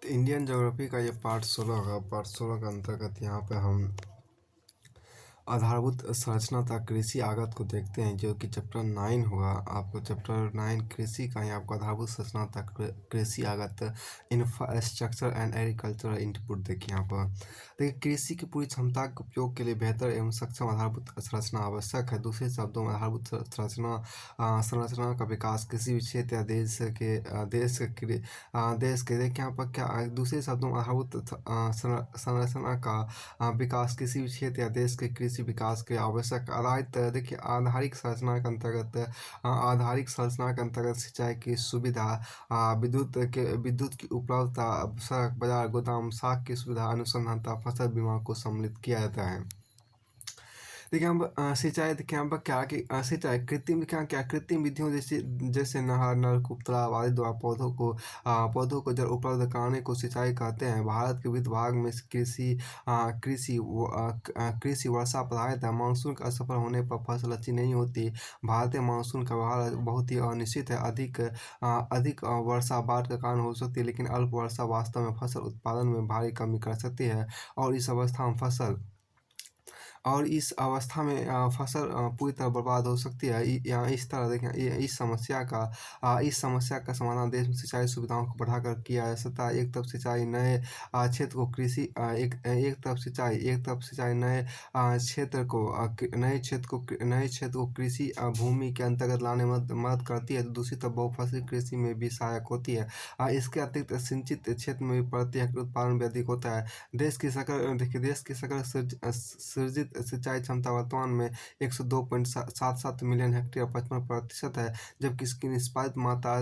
Indian geography का ये part 16 होगा। पार्ट 16 के अंतर्गत यहाँ पे हम आधारभूत संरचना तथा कृषि आगत को देखते हैं, जो कि चैप्टर 9 होगा। आपको चैप्टर 9 कृषि का ही आपको आधारभूत संरचना तथा कृषि आगत, इंफ्रास्ट्रक्चर एंड एग्रीकल्चरल इनपुट देखिए। यहाँ पर देखिए, कृषि की पूरी क्षमता के उपयोग के लिए बेहतर एवं सक्षम आधारभूत संरचना आवश्यक है। दूसरे शब्दों में आधारभूत संरचना का विकास किसी भी क्षेत्र या देश के देखिए यहाँ पर क्या दूसरे शब्दों में आधारभूत संरचना का विकास किसी भी क्षेत्र या देश के कृषि विकास के आवश्यक आधारित देखिए आधारिक संरचना के अंतर्गत सिंचाई की सुविधा, विद्युत की उपलब्धता, सड़क, बाजार, गोदाम, साख की सुविधा, अनुसंधान तथा फसल बीमा को सम्मिलित किया जाता है। देखिए हम सिंचाई देखिए यहाँ पर क्या कि सिंचाई कृत्रिम क्या कृत्रिम विधियों जैसे नहर, नलकूप, तालाब आदि द्वारा पौधों को जल उपलब्ध कराने को सिंचाई कहते हैं। भारत के विविध भाग में कृषि वर्षा आधारित है। मानसून का असफल होने पर फसल अच्छी नहीं होती। भारतीय मानसून का व्यवहार बहुत ही अनिश्चित है। अधिक वर्षा बाढ़ का कारण हो सकती है, लेकिन अल्प वर्षा वास्तव में फसल उत्पादन में भारी कमी कर सकती है और इस अवस्था में फसल पूरी तरह बर्बाद हो सकती है। यहाँ इस तरह देखें, इस समस्या का समाधान देश में सिंचाई सुविधाओं को बढ़ाकर किया जा सकता है। एक तरफ सिंचाई नए क्षेत्र को कृषि एक तरफ सिंचाई नए क्षेत्र को कृषि भूमि के अंतर्गत लाने में मदद करती है, तो दूसरी तरफ बहुफसली कृषि में भी सहायक होती है। इसके अतिरिक्त सिंचित क्षेत्र में भी प्रति हेक्टेयर उत्पादन भी अधिक होता है। देश की सकल सृजित सिंचाई क्षमता वर्तमान में 102.77 मिलियन हेक्टेयर 55% है, जबकि इसकी निष्पादित मात्रा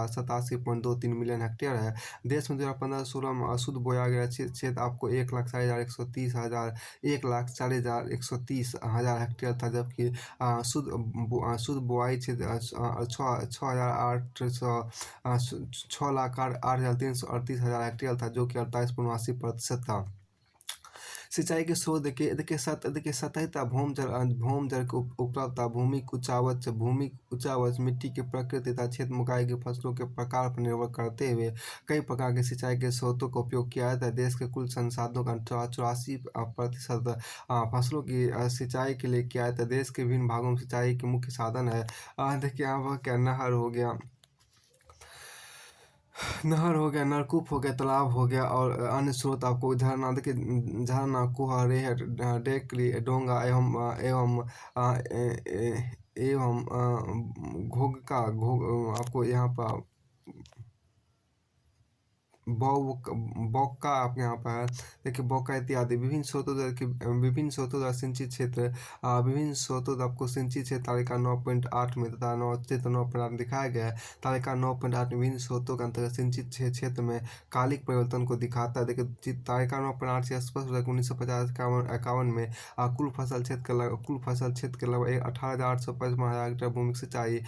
87.23 मिलियन हेक्टेयर है। देश में 2015-16 में अशुद्ध बोया गया क्षेत्र आपको 1,40,130 हेक्टेयर था, जबकि शुद्ध बुआई क्षेत्र 6,08,338 हेक्टेयर था, जो कि 48.80% था। सिंचाई के स्रोत देखिए सतही भौम जल की उपलब्धता, भूमि उच्चावच मिट्टी की प्रकृति तथा क्षेत्र में उगाई गई फसलों के प्रकार पर निर्भर करते हुए कई प्रकार के सिंचाई के स्रोतों का उपयोग किया जाता है। देश के कुल संसाधनों का 84% फसलों की सिंचाई के लिए किया जाता है। देश के विभिन्न भागों में सिंचाई के मुख्य साधन है देखिए यहाँ पर क्या नहर हो गया, नलकूप हो गया, तालाब हो गया और अन्य स्रोत आपको झरना, कुआँ, रेहर, डेकली, डोंगा एवं आपको यहाँ पर बौका आपके यहाँ पर है। देखिए बौका इत्यादि विभिन्न स्रोतों द्वारा सिंचित क्षेत्र आपको सिंचित क्षेत्र तालिका 9.8 में तथा चित्र 9.8 दिखाया गया है। तालिका 9.8 में विभिन्न स्रोतों के अंतर्गत सिंचित क्षेत्र में कालिक परिवर्तन को दिखाता है। देखिए तालिका 9.8 से स्पष्ट हो 1950-51 में कुल फसल क्षेत्र के लगभग 18,855 हेक्टेयर भूमि की सिंचाई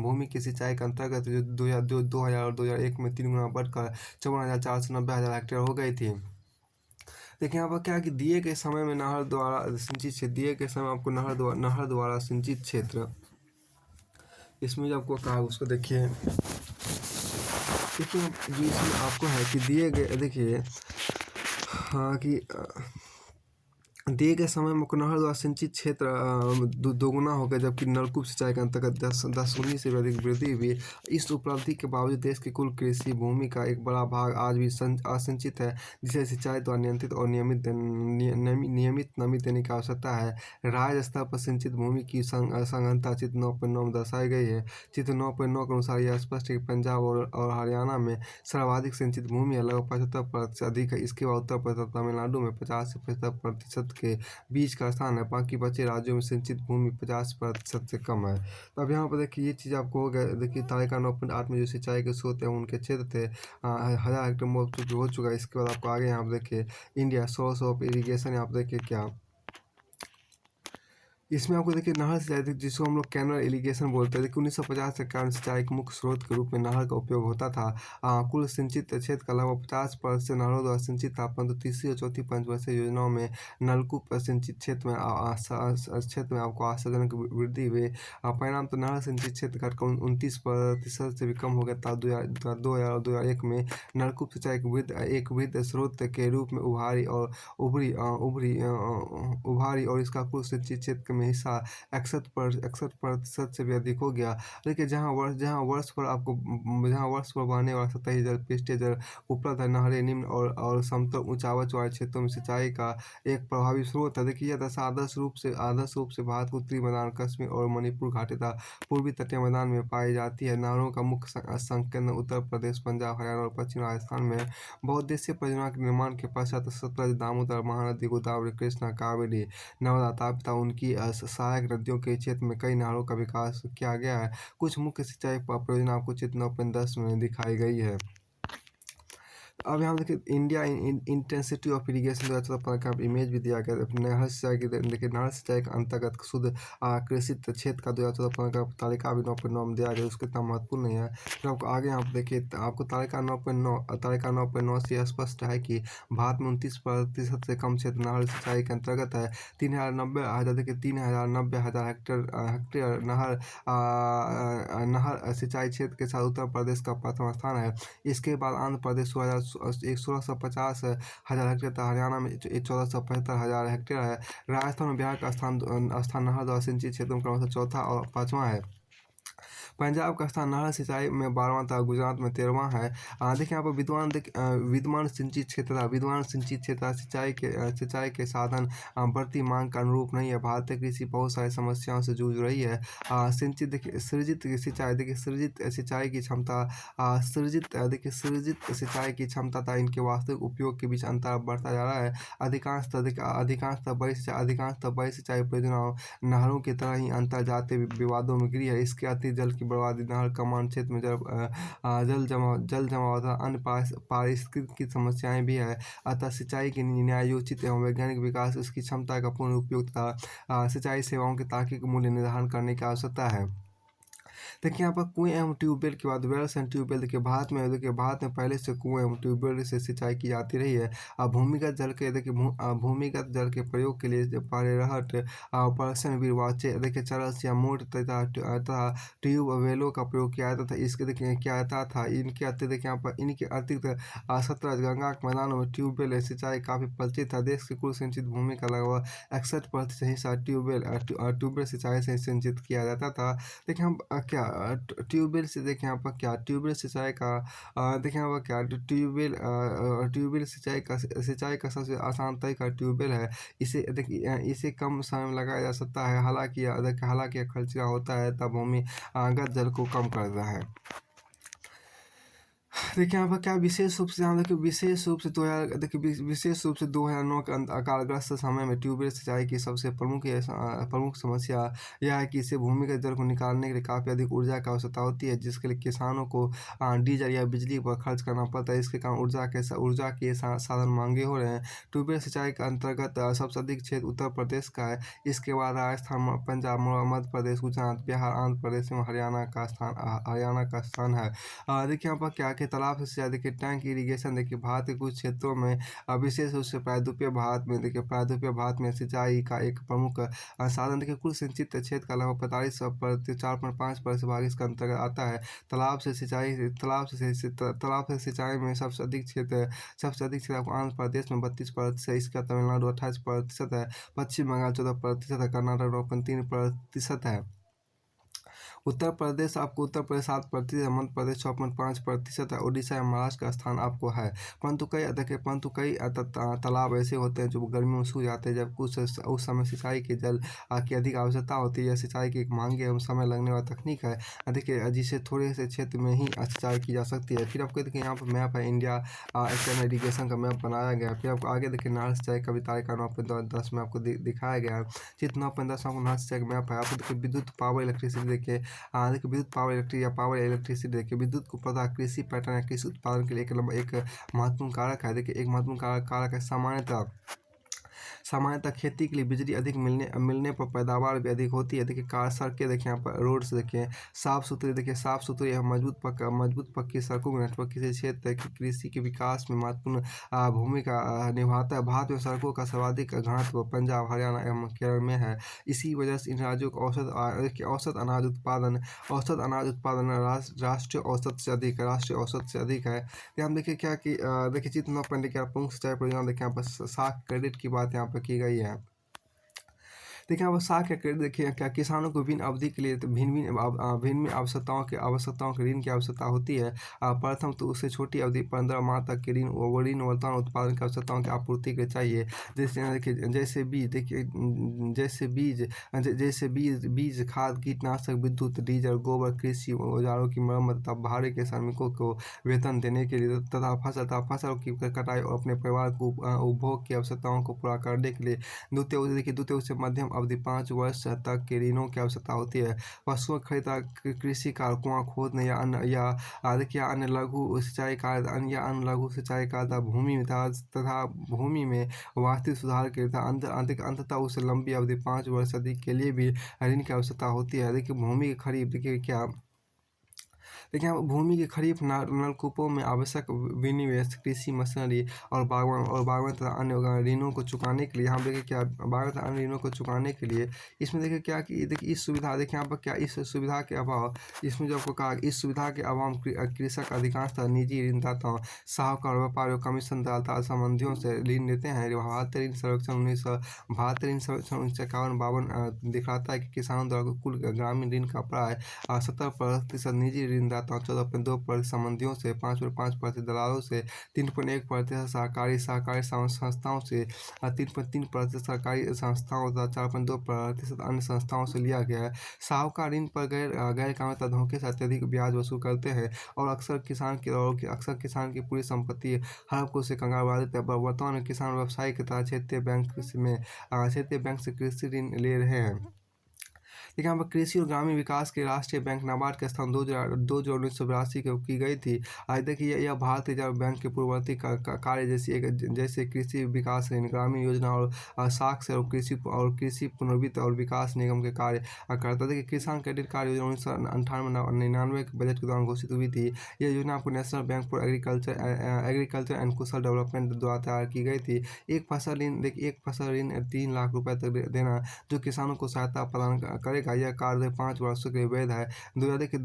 भूमि की सिंचाई के अंतर्गत जो 2000 और 2001 में 3 गुना बढ़कर 54,490 हेक्टेयर हो गई थी। देखिए यहाँ पर क्या कि दिए गए समय में नहर द्वारा सिंचित क्षेत्र इसमें जो आपको कहा उसको देखिए जो इसमें आपको है कि दिए गए देखिए हाँ कि दिए गए समय में नहर द्वारा सिंचित क्षेत्र दोगुना हो गया, जबकि नलकूप सिंचाई के अंतर्गत 10 से भी अधिक वृद्धि हुई। इस उपलब्धि के बावजूद देश की कुल कृषि भूमि का एक बड़ा भाग आज भी असिंचित है, जिसे सिंचाई द्वारा नियंत्रित और नियमित नमी देने की आवश्यकता है। राज्य स्तर पर सिंचित भूमि की संघनता चित्र 9.9 में दर्शाई गई है। चित्र 9.9 के अनुसार यह स्पष्ट है कि पंजाब और हरियाणा में सर्वाधिक सिंचित भूमि है, लगभग 75% से अधिक है। इसके बाद उत्तर प्रदेश, तमिलनाडु में 50 से 55% के बीच का स्थान है। बाकी बचे राज्यों में सिंचित भूमि 50% से कम है। तो अब यहाँ पर देखिए ये चीज़ आपको हो गया। देखिए तालिका 9.8 में जो सिंचाई के स्रोत है उनके क्षेत्र थे 1000 हेक्टेयर हो चुका है। इसके बाद आपको आगे यहाँ पर देखिए इंडिया सोर्स ऑफ इरीगेशन, यहाँ पर देखिए क्या इसमें आपको देखिए नहर सिंचाई जिसको हम लोग कैनल इरिगेशन बोलते हैं। देखिए 1950 के कारण सिंचाई के मुख्य स्रोत के रूप में नहर का उपयोग होता था। कुल सिंचित क्षेत्र का लगभग 50% नहरों द्वारा सिंचित था, परंतु तीसरी और चौथी पंचवर्षीय योजनाओं में नलकूप सिंचित क्षेत्र में क्षेत्र में आपको आशाजनक वृद्धि हुई। परिणाम तो नहर सिंचित क्षेत्र घटकर 29% से भी कम हो गया था। 2000 और 2001 में नलकूप सिंचाई एक वृद्ध स्रोत के रूप में उभारी और इसका कुल सिंचित क्षेत्र में हिस्सा 61% से भी अधिक हो गया। देखिए जहाँ वर्ष पर बहने वाला सतही जल, पृष्ठीय जल उपलब्ध है, नहरें निम्न और समतल ऊंचावच वाले क्षेत्रों में सिंचाई का एक प्रभावी स्रोत है। देखिए यह दशा आदर्श रूप से भारत के उत्तरी मैदान, कश्मीर और मणिपुर घाटी तथा पूर्वी तटीय मैदान में पाई जाती है। नहरों का मुख्य संकेंद्र उत्तर प्रदेश, पंजाब, हरियाणा और पश्चिम राजस्थान में है। बहुउद्देशीय परियोजना के निर्माण के पश्चात सतलज, दामोदर, महानदी, गोदावरी, कृष्णा, कावेरी, नर्मदा, ताप्ती तथा उनकी सहायक नदियों के क्षेत्र में कई नहरों का विकास किया गया है। कुछ मुख्य सिंचाई परियोजना आपको चित्र 9.10 में दिखाई गई है। अब यहाँ देखिए इंडिया इंटेंसिटी ऑफ इरीगेशन 2014 का इमेज भी दिया गया है। नहर सिंचाई की देखिए नहर सिंचाई के अंतर्गत शुद्ध कृषित क्षेत्र का 2014 का तालिका भी 9.9 में दिया गया, उसके इतना महत्वपूर्ण नहीं है। फिर आपको आगे यहाँ पे देखिए आपको तालिका 9.9 से स्पष्ट है कि भारत में 29% से कम क्षेत्र नहर सिंचाई के अंतर्गत है। 3,090,000 हेक्टेयर नहर सिंचाई क्षेत्र के साथ उत्तर प्रदेश का प्रथम स्थान है। इसके बाद आंध्र प्रदेश 1650,000 हेक्टेयर था। हरियाणा में 1475,000 हेक्टेयर है। राजस्थान और बिहार का स्थान नहर द्वारा सिंचित क्षेत्रों में क्रमशः चौथा और पाँचवां है। पंजाब का स्थान नहर सिंचाई में 12वां था। गुजरात में 13वां है। देखिए यहाँ पर विद्यमान सिंचित क्षेत्र था। विद्यमान सिंचित क्षेत्र सिंचाई के साधन बढ़ती मांग के अनुरूप नहीं है। भारतीय कृषि बहुत सारी समस्याओं से जूझ रही है। सृजित सिंचाई की क्षमता सृजित सिंचाई की क्षमता था इनके वास्तविक उपयोग के बीच अंतर बढ़ता जा रहा है। अधिकांशतः बड़ी सिंचाई परियोजनाओं नहरों की तरह ही अंतरजातीय विवादों में घिरी है। इसके अतिरिक्त जल की बर्बादी, नहर कमान क्षेत्र में जल जमाव तथा अन्य पारिस्थितिक समस्याएं भी है। अतः सिंचाई के न्यायोचित एवं वैज्ञानिक विकास, इसकी क्षमता का पूर्ण उपयोग तथा सिंचाई सेवाओं के तार्किक मूल्य निर्धारण करने की आवश्यकता है। देखिए यहाँ पर कुएं एवं ट्यूबवेल के बाद वेल्स एंड ट्यूबवेल देखिए भारत में पहले से कुएं एवं ट्यूबवेल से सिंचाई की जाती रही है। भूमिगत भूमिगत जल के प्रयोग के लिए पारेरहट, पर्सन वाचे देखिए चरस या मोट तथा ट्यूबवेलों का प्रयोग किया जाता था। इसके देखिए क्या जाता था इनके अतिरिक्त सतलज, गंगा के मैदानों में ट्यूबवेल सिंचाई काफ़ी प्रचलित था। देश की कुल सिंचित भूमि का लगभग 61% हिस्सा ट्यूबवेल सिंचाई से सिंचित किया जाता था। देखिए हम ट्यूबवेल से देखें यहाँ पर ट्यूबवेल सिंचाई का देखें यहाँ पर ट्यूबवेल सिंचाई का सबसे आसान तरीका ट्यूबवेल है। इसे कम समय में लगाया जा सकता है। हालांकि खर्चीला होता है, तब भूमिगत जल को कम करता है। देखिए यहाँ पर क्या विशेष रूप से 2009 के अकालग्रस्त समय में ट्यूबवेल सिंचाई की सबसे प्रमुख समस्या यह है कि इसे भूमिगत जल को निकालने के लिए काफ़ी अधिक ऊर्जा की आवश्यकता होती है, जिसके लिए किसानों को डीजल या बिजली पर खर्च करना पड़ता है। इसके कारण ऊर्जा के साधन महंगे हो रहे हैं। ट्यूबवेल सिंचाई के अंतर्गत सबसे अधिक क्षेत्र उत्तर प्रदेश का है। इसके बाद राजस्थान, पंजाब, मध्य प्रदेश, गुजरात, बिहार, आंध्र प्रदेश में हरियाणा का स्थान है। देखिए यहाँ पर क्या कि तालाब से सिंचाई, देखिए टैंक इरिगेशन देखिए भारत के कुछ क्षेत्रों में विशेष रूप से प्रायद्वीपीय भारत में सिंचाई का एक प्रमुख साधन देखिए कुल सिंचित क्षेत्र का लगभग 4.5% भाग इसके अंतर्गत आता है। तालाब से सिंचाई में सबसे अधिक क्षेत्र आपको आंध्र प्रदेश में 32% है। इसका तमिलनाडु 28% है। पश्चिम बंगाल 14% है। कर्नाटक 9.3% है। उत्तर प्रदेश 7%, मध्य प्रदेश 6.5% है। उड़ीसा या महाराष्ट्र का स्थान आपको है। परंतु कई तालाब ऐसे होते हैं जो गर्मियों में सूख जाते हैं, जब उस समय सिंचाई के जल की अधिक आवश्यकता होती है। यह सिंचाई की एक महंगी एवं समय लगने वाली तकनीक है, देखिए जिसे थोड़े से क्षेत्र में ही सिंचाई की जा सकती है। फिर आपको देखिए यहाँ पर मैप है, इंडिया एक्सटर्नल इरीगेशन का मैप बनाया गया है। फिर आपको आगे देखिए नहर सिंचाई का भी तालिका 9.10 में आपको दिखाया गया है। चित्र 9.10 में आपको नहर सिंचाई का मैप है। आपको देखिए विद्युत पावर इलेक्ट्रिसिटी देखिए विद्युत पावर इलेक्ट्रिसिटी देखिए विद्युत को पता कृषि पैटर्न या कृषि उत्पादन के लिए एक महत्वपूर्ण कारक है। देखिए एक महत्वपूर्ण कारक है। सामान्यतः सामान्यतः खेती के लिए बिजली अधिक मिलने मिलने पर पैदावार भी अधिक होती है। देखिए कार सड़कें देखिए यहाँ पर रोड्स देखिए साफ़ सुथरी, देखिए साफ़ सुथरी एवं मजबूत पक्की सड़कों का नेटवर्क किसी क्षेत्र की कृषि के विकास में महत्वपूर्ण भूमिका निभाता है। भारत में सड़कों का सर्वाधिक घनत्व पंजाब, हरियाणा एवं केरल में है। इसी वजह से इन राज्यों का देखिए औसत अनाज उत्पादन राष्ट्रीय औसत से अधिक है, राष्ट्रीय औसत से अधिक है। यहाँ हम देखिए क्या कि देखिए चित्र पंडित की प्रमुख सिंचाई परियोजना देखिए यहाँ पर साख क्रेडिट की बात यहाँ पर की गई है। देखिए यहाँ पर साख या क्रेडिट देखिए क्या किसानों को भिन्न अवधि के लिए तो भिन्न आवश्यकताओं के ऋण की आवश्यकता होती है। प्रथम तो उससे छोटी अवधि 15 माह तक के ऋण वर्तमान उत्पादन की आवश्यकताओं की आपूर्ति के लिए चाहिए। जैसे देखिए जैसे बीज खाद कीटनाशक विद्युत डीजल गोबर कृषि औजारों की मरम्मत तथा भाड़े के श्रमिकों को वेतन देने के लिए तथा फसल की कटाई और अपने परिवार को उपभोग की आवश्यकताओं को पूरा करने के लिए द्वितीय से मध्यम अवधि 5 वर्ष तक के ऋणों की आवश्यकता होती है। पशुओं की खरीद कृषि कार्य कुआं खोदने या देखिए अन्य लघु सिंचाई कार्य तथा भूमि में वास्तु सुधार के तथा अंततः उसे लंबी अवधि 5 वर्ष अधिक के लिए भी ऋण की आवश्यकता होती है। देखिए भूमि की खरीद देखिए यहाँ भूमि के खरीफ नलकूपों में आवश्यक विनिवेश कृषि मशीनरी और बागवान तथा अन्य ऋणों को चुकाने के लिए यहाँ देखिए क्या बागवान तथा अन्य ऋणों को चुकाने के लिए इसमें देखिए क्या कि देखिए इस सुविधा देखिए यहाँ पर क्या इस सुविधा के अभाव इसमें जो आपको कहा इस सुविधा के अभाव कृषक अधिकांशतः निजी ऋणदाताओं साहूकार व्यापारियों कमीशनदाता संबंधियों से ऋण लेते हैं। भारतीय ऋण सर्वेक्षण 1951-52 दिखाता है कि किसानों द्वारा कुल ग्रामीण ऋण का प्राय 70% निजी ऋणदाता 14.2% संबंधियों से, 5.5% दलालों से, 3.1% सहकारी संस्थाओं से, 3.3% सरकारी संस्थाओं तथा 4.2% अन्य संस्थाओं से लिया गया है। साहूकार ऋण पर गैर कानूनी धोखे से अत्यधिक ब्याज वसूल करते हैं और अक्सर किसान की पूरी संपत्ति हड़प को उसे कंगाल बना देते हैं। वर्तमान में किसान व्यावसायिक तथा क्षेत्रीय बैंक से कृषि ऋण ले रहे हैं। देखिए यहाँ पर कृषि और ग्रामीण विकास के राष्ट्रीय बैंक नाबार्ड के स्थान 2 जुलाई 1982 को की गई थी। आज देखिए यह भारतीय रिजर्व बैंक के पूर्ववर्ती कार्य जैसे कृषि विकास ऋण ग्रामीण योजना और साख से और कृषि पुनर्वित्त और विकास निगम के कार्य करता। देखिए किसान क्रेडिट कार्ड योजना 1998-99 के बजट के दौरान घोषित हुई थी। यह योजना आपको national bank for agriculture and Kusal development द्वारा तैयार की गई थी। एक फसल ऋण 3 लाख रुपए तक देना जो किसानों को सहायता प्रदान करेगा। यह कार्य 5 वर्षों के लिए वैध है। देखिए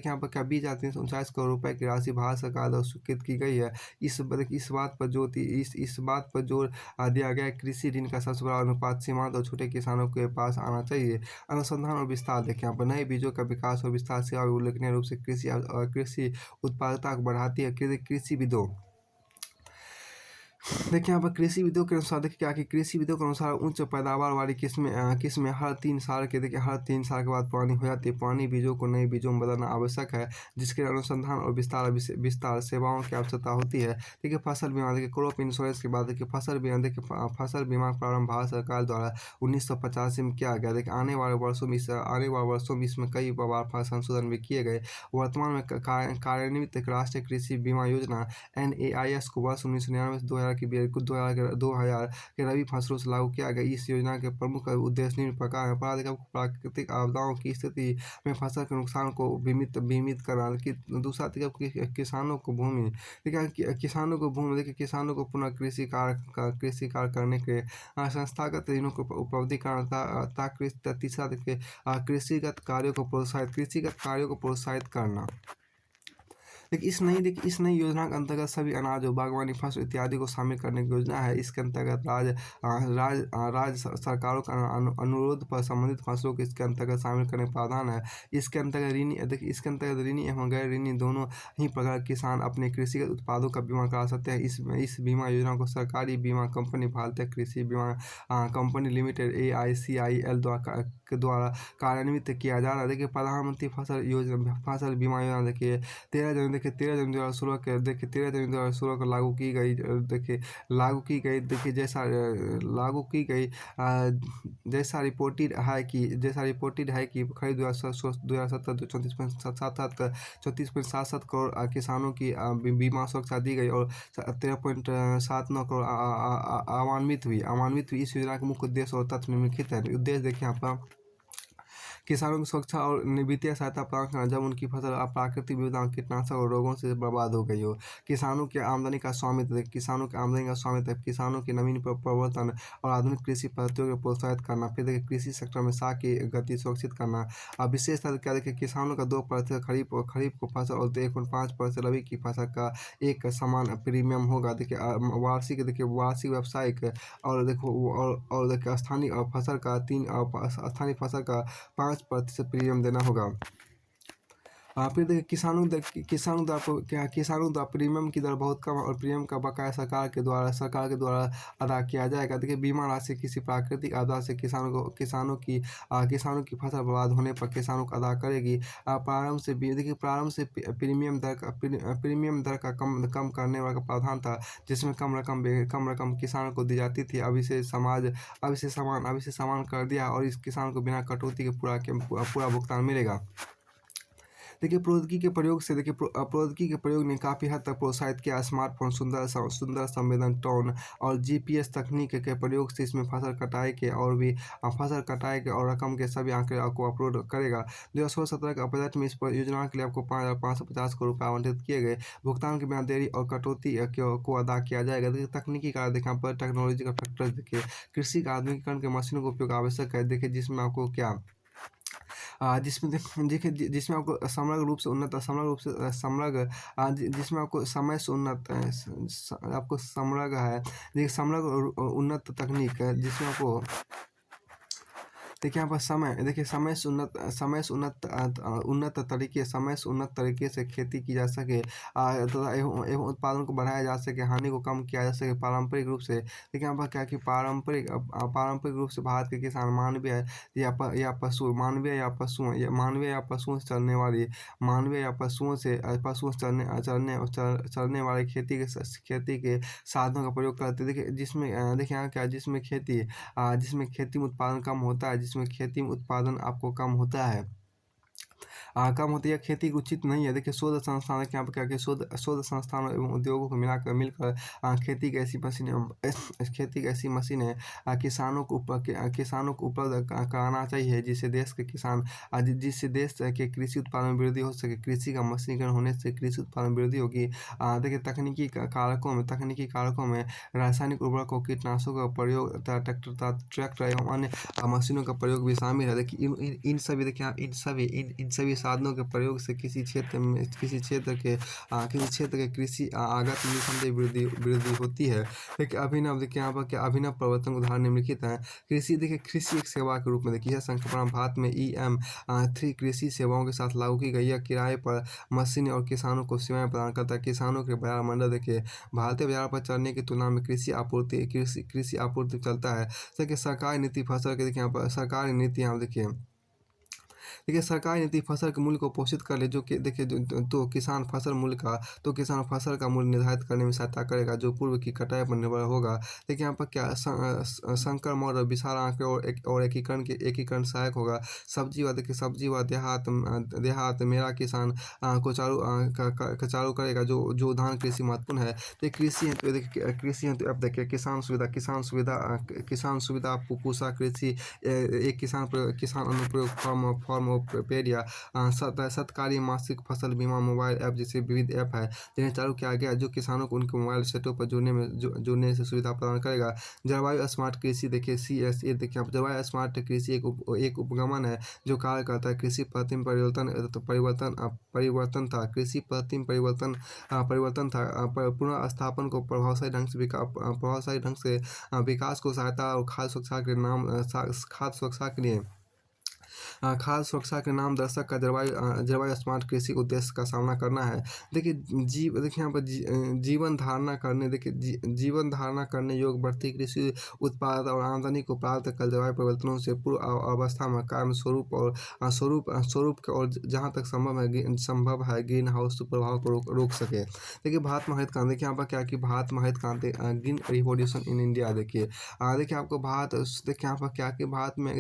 यहाँ पर क्या 20,349 करोड़ रुपए की राशि भारत सरकार द्वारा स्वीकृत की गई है। इस बात पर जोर दिया गया है कृषि ऋण का सबसे बड़ा अनुपात सीमांत और छोटे किसानों के पास आना चाहिए। अनुसंधान और विस्तार देखिए यहाँ पर नए बीजों का विकास और विस्तार सेवा उल्लेखनीय रूप से कृषि उत्पादकता को बढ़ाती है। कृषिविदों देखिए यहाँ पर कृषिविदों के अनुसार देखिए क्या कि कृषिविदों के अनुसार उच्च पैदावार वाली किस्में हर 3 साल के बाद पुरानी हो जाती है। पुरानी बीजों को नए बीजों में बदलना आवश्यक है जिसके अनुसंधान और विस्तार सेवाओं की आवश्यकता होती है। देखिए फसल बीमा देखिए क्रॉप इंश्योरेंस के बाद देखिए फसल बीमा का प्रारंभ भारत सरकार द्वारा 1985 में किया गया। देखिए आने वाले वर्षों में इसमें कई बार संशोधन भी किए गए। वर्तमान में कार्यान्वित राष्ट्रीय कृषि बीमा योजना NAIS को वर्ष 1999 से 2000 के रबी फसलों से लागू किया गया। इस योजना के प्रमुख उद्देश्य निम्न प्रकार है। प्राकृतिक आपदाओं की स्थिति में फसल के नुकसान को बीमित करना। दूसरा किसानों को भूमि देखिए किसानों को पुनः कृषि कार्य करने के संस्थागत ऋणों को उपलब्धि कराना। तीसरा देखिए कृषिगत कार्यों को प्रोत्साहित करना। देखिए इस नई योजना के अंतर्गत सभी अनाज और बागवानी फसल इत्यादि को शामिल करने की योजना है। इसके अंतर्गत राज्य सरकारों का अनुरोध पर संबंधित फसलों को इसके अंतर्गत शामिल करने का प्रावधान है। इसके अंतर्गत ऋणी एवं गैर ऋणी दोनों ही प्रकार के किसान अपने कृषिगत उत्पादों का बीमा करा सकते हैं। इस बीमा योजना को सरकारी बीमा कंपनी भारतीय कृषि बीमा कंपनी लिमिटेड AICIL द्वारा कार्यान्वित किया जा रहा है। देखिए प्रधानमंत्री फसल बीमा योजना देखिए 13 जनवरी देखिए 13 जनवरी 2016 के देखिए 13 जनवरी 2016 को लागू की गई देखिए लागू की गई जैसा रिपोर्टेड है कि खरीफ 2017 34.77 करोड़ किसानों की बीमा सुरक्षा दी गई और 13.79 करोड़ अवान्वित हुई। इस योजना का मुख्य उद्देश्य और तथ्य निम्नलिखित है। उद्देश्य देखिए आपका किसानों की सुरक्षा और वित्तीय सहायता प्रदान करना जब उनकी फसल प्राकृतिक विपदा, कीटनाशक और रोगों से बर्बाद हो गई हो। किसानों की आमदनी का स्वामित्व किसानों की नवीन प्रवर्तन और आधुनिक कृषि पद्धतियों को प्रोत्साहित करना। फिर देखिए कृषि सेक्टर में साख की गति सुरक्षित करना। अब विशेषतः क्या देखिए किसानों का 2% खरीफ को फसल और 1.5% रबी की फसल का एक समान प्रीमियम होगा। देखिए वार्षिक व्यावसायिक और देखिए स्थानीय फसल का 5% प्रीमियम देना होगा। फिर देखिए किसानों द्वारा प्रीमियम की दर बहुत कम है और प्रीमियम का बकाया सरकार के द्वारा अदा किया जाएगा। देखिए बीमा राशि किसी प्राकृतिक आपदा से किसानों की फसल बर्बाद होने पर किसानों को अदा करेगी। प्रारंभ से प्रीमियम दर का कम करने वाला प्रावधान था, जिसमें कम रकम किसानों को दी जाती थी। अब इसे समान कर दिया और इस किसानों को बिना कटौती के पूरा भुगतान मिलेगा। देखिए प्रौद्योगिकी के प्रयोग ने काफ़ी हद तक प्रोत्साहित किया। स्मार्टफोन, सुंदर संवेदन टोन और GPS तकनीक के प्रयोग से इसमें फसल कटाई के और रकम के सभी आंकड़े आपको अपलोड करेगा। 2016-17 का बजट में इस योजना के लिए आपको 5,550 करोड़ रुपये आवंटित किए गए। भुगतान के बिना देरी और कटौती को अदा किया जाएगा। देखिए तकनीकी कार्य देखिए यहाँ पर टेक्नोलॉजी का फैक्टर देखिए कृषि का आधुनिकीकरण के मशीनों का उपयोग आवश्यक है। देखिए जिसमें आपको क्या जिसमें आपको समग्र रूप से उन्नत तकनीक है जिसमें आपको देखिए यहाँ पर उन्नत तरीके से खेती की जा सके तथा एवं उत्पादन को बढ़ाया जा सके, हानि को कम किया जा सके। पारंपरिक रूप से देखिए यहाँ पर क्या कि पारंपरिक रूप से भारत के किसान मानवीय या पशुओं से चलने वाली खेती के साधनों का प्रयोग करते। देखिए देखिए यहाँ क्या जिसमें खेती में उत्पादन कम होता है, जिसमें खेती में उत्पादन आपको कम होता है, कम होती है, खेती उचित नहीं है। देखिए शोध संस्थान यहाँ पर क्या कि शोध संस्थानों एवं उद्योगों को मिलकर खेती की ऐसी मशीनें किसानों को उपलब्ध कराना चाहिए जिससे देश के कृषि उत्पादन में वृद्धि हो सके। कृषि का मशीनीकरण होने से कृषि उत्पादन में वृद्धि होगी। देखिए तकनीकी कारकों में रासायनिक उर्वरकों, कीटनाशकों का प्रयोग, ट्रैक्टर एवं अन्य मशीनों का प्रयोग भी शामिल है। देखिए इन सभी साधनों के प्रयोग से किसी क्षेत्र के कृषि आगत में निसंदेह वृद्धि होती है। देखिए यहाँ पर क्या अभिनव प्रवर्तन उदाहरण निम्नलिखित है। कृषि एक सेवा के रूप में देखिए संकल्पना भारत में EM3 कृषि सेवाओं के साथ लागू की गई है। किराए पर मशीन और किसानों को सेवाएं प्रदान करता है। किसानों के बाजार मंडल देखिए भारतीय बाजार पर चलने की तुलना में कृषि आपूर्ति चलता है। देखिए सरकारी नीति फसल के देखिए यहाँ पर सरकारी नीति यहाँ देखिए सरकारी नीति फसल के मूल्य को पोषित कर ले जो कि देखिए तो किसान फसल का मूल्य निर्धारित करने में सहायता करेगा जो पूर्व की कटाई पर निर्भर होगा। देखिए यहाँ पर क्या संकर मॉडल विशाल आंकड़े और एकीकरण सहायक होगा। सब्जी व देहात मेरा किसान को चालू करेगा जो उदाहरण कृषि महत्वपूर्ण है। कृषि हेतु अब देखिए किसान सुविधा पूसा कृषि एक किसान अनुप्रयोग फॉर्म पेड या सत्कारी मासिक फसल बीमा मोबाइल ऐप जैसे विविध ऐप है जिन्हें चालू किया गया जो किसानों को उनके मोबाइल सेटों पर जुड़ने से सुविधा प्रदान करेगा। जलवायु स्मार्ट कृषि देखिए CSA देखिए जलवायु स्मार्ट कृषि एक उपगमन है जो कार्य करता है कृषि पद्धति में परिवर्तन था कृषि पद्धति में परिवर्तन था पुनः स्थापन को प्रभावशाली ढंग से विकास को सहायता और खाद्य सुरक्षा के लिए खाद्य सुरक्षा के नाम दर्शक का जलवायु स्मार्ट कृषि उद्देश्य का सामना करना है। देखिए देखिए यहाँ पर जीवन धारणा करने देखिए जीवन धारणा करने योग्य बढ़ती कृषि उत्पाद और आमदनी को प्राप्त कर जलवायु परिवर्तनों से पूर्व अवस्था में कायम स्वरूप और स्वरूप के और जहाँ तक संभव है ग्रीन हाउस प्रभाव को रोक सके। देखिए भारत में हरित क्रांति, देखिए यहाँ पर क्या कि भारत में हरित क्रांति ग्रीन रिवॉल्यूशन इन इंडिया। देखिए आपको देखिए यहाँ पर क्या कि भारत में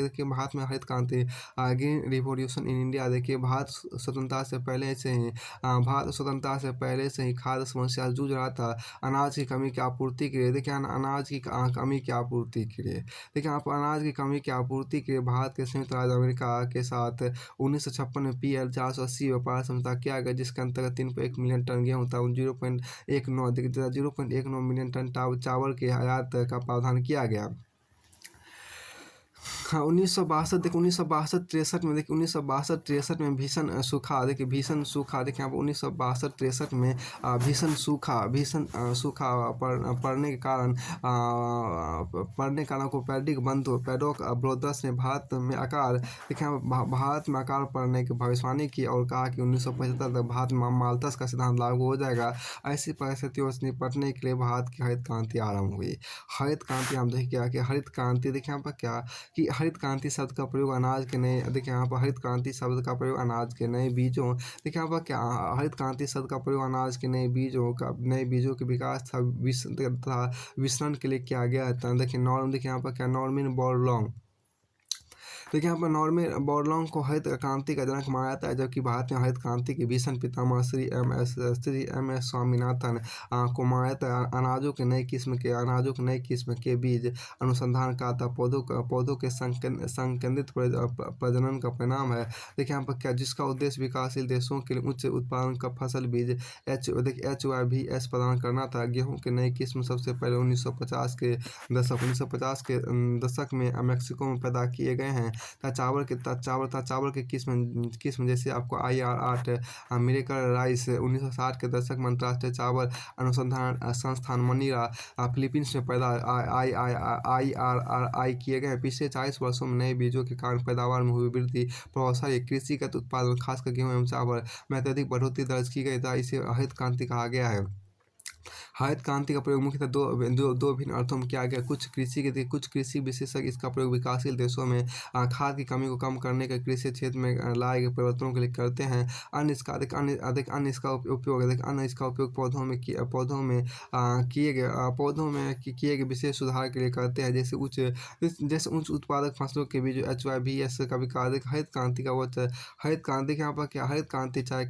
हरित क्रांति ग्रीन रिवॉल्यूशन इन इंडिया। देखिए स्वतंत्रता से पहले से ही भारत स्वतंत्रता से पहले से ही खाद्य समस्या से जूझ रहा था। अनाज की कमी की आपूर्ति के लिए देखिए अनाज की कमी की आपूर्ति के लिए देखिए आप अनाज की कमी की आपूर्ति के लिए भारत के संयुक्त राज्य अमेरिका के साथ 1956 में PL 480 व्यापार समझौता किया गया, जिसके अंतर्गत 3.1 मिलियन टन गेहूँ था 0.19 मिलियन टन चावल के आयात का प्रावधान किया गया। हाँ 1962 देखिए 1962-63 में देखिए 1962-63 में भीषण सूखा देखिए यहाँ पर 1962-63 में भीषण सूखा पड़ने के कारण कोपेरनिकस बंधु पैडोक ब्रोदर्स ने भारत में अकाल पड़ने की भविष्यवाणी की और कहा कि 1975 तक भारत में माल्थस का सिद्धांत लागू हो जाएगा। ऐसी परिस्थितियों से निपटने के लिए भारत की हरित क्रांति आरंभ हुई। हरित क्रांति हम देखिए कि हरित क्रांति देखिए यहाँ पर क्या कि हरित क्रांति शब्द का प्रयोग अनाज के नए देखिए यहाँ पर हरित क्रांति शब्द का प्रयोग अनाज के नए बीजों देखिए यहाँ पर क्या हरित क्रांति शब्द का प्रयोग अनाज के नए बीजों के विकास तथा वितरण के लिए किया गया है। देखिए यहाँ पर क्या नॉर्मन बोरलॉन्ग देखिए यहाँ पर नॉर्मन बोरलॉन्ग को हरित क्रांति का जनक माना जाता है, जबकि भारत में हरित क्रांति के भीषण पितामह श्री एम एस स्वामीनाथन को माना जाता है। अनाजों के नए किस्म के बीज अनुसंधान का था पौधों के संकेंद्रित प्रजनन का परिणाम है। देखिए यहाँ पर क्या जिसका उद्देश्य विकासशील देशों के लिए उच्च उत्पादन का फसल बीज HYVS प्रदान करना था। गेहूं के नई किस्म सबसे पहले 1950 के दशक में मैक्सिको में पैदा किए गए हैं। चावल के किस्म जैसे आपको IR8 मिरेकल राइस 1960 के दशक में अंतर्राष्ट्रीय चावल अनुसंधान संस्थान मनीला फिलीपींस में पैदा IRRI किए गए। पिछले 40 वर्षों में नए बीजों के कारण पैदावार में हुई वृद्धि प्रभावशाली कृषिगत उत्पादन खासकर गेहूं एवं चावल में अत्यधिक बढ़ोतरी दर्ज की गई था। इसे हरित क्रांति कहा गया है। हरित क्रांति का प्रयोग मुख्यतः दो भिन्न अर्थों में किया गया। कुछ कृषि विशेषज्ञ इसका प्रयोग विकासशील देशों में खाद की कमी को कम करने के कृषि क्षेत्र में लाए गए परिवर्तनों के लिए करते हैं। अन्य इसका उपयोग पौधों में किए गए विशेष सुधार के लिए करते हैं, जैसे उच्च उत्पादक फसलों के बीच HYVS का विकास। हरित क्रांति यहाँ पर क्या हरित क्रांति चाहे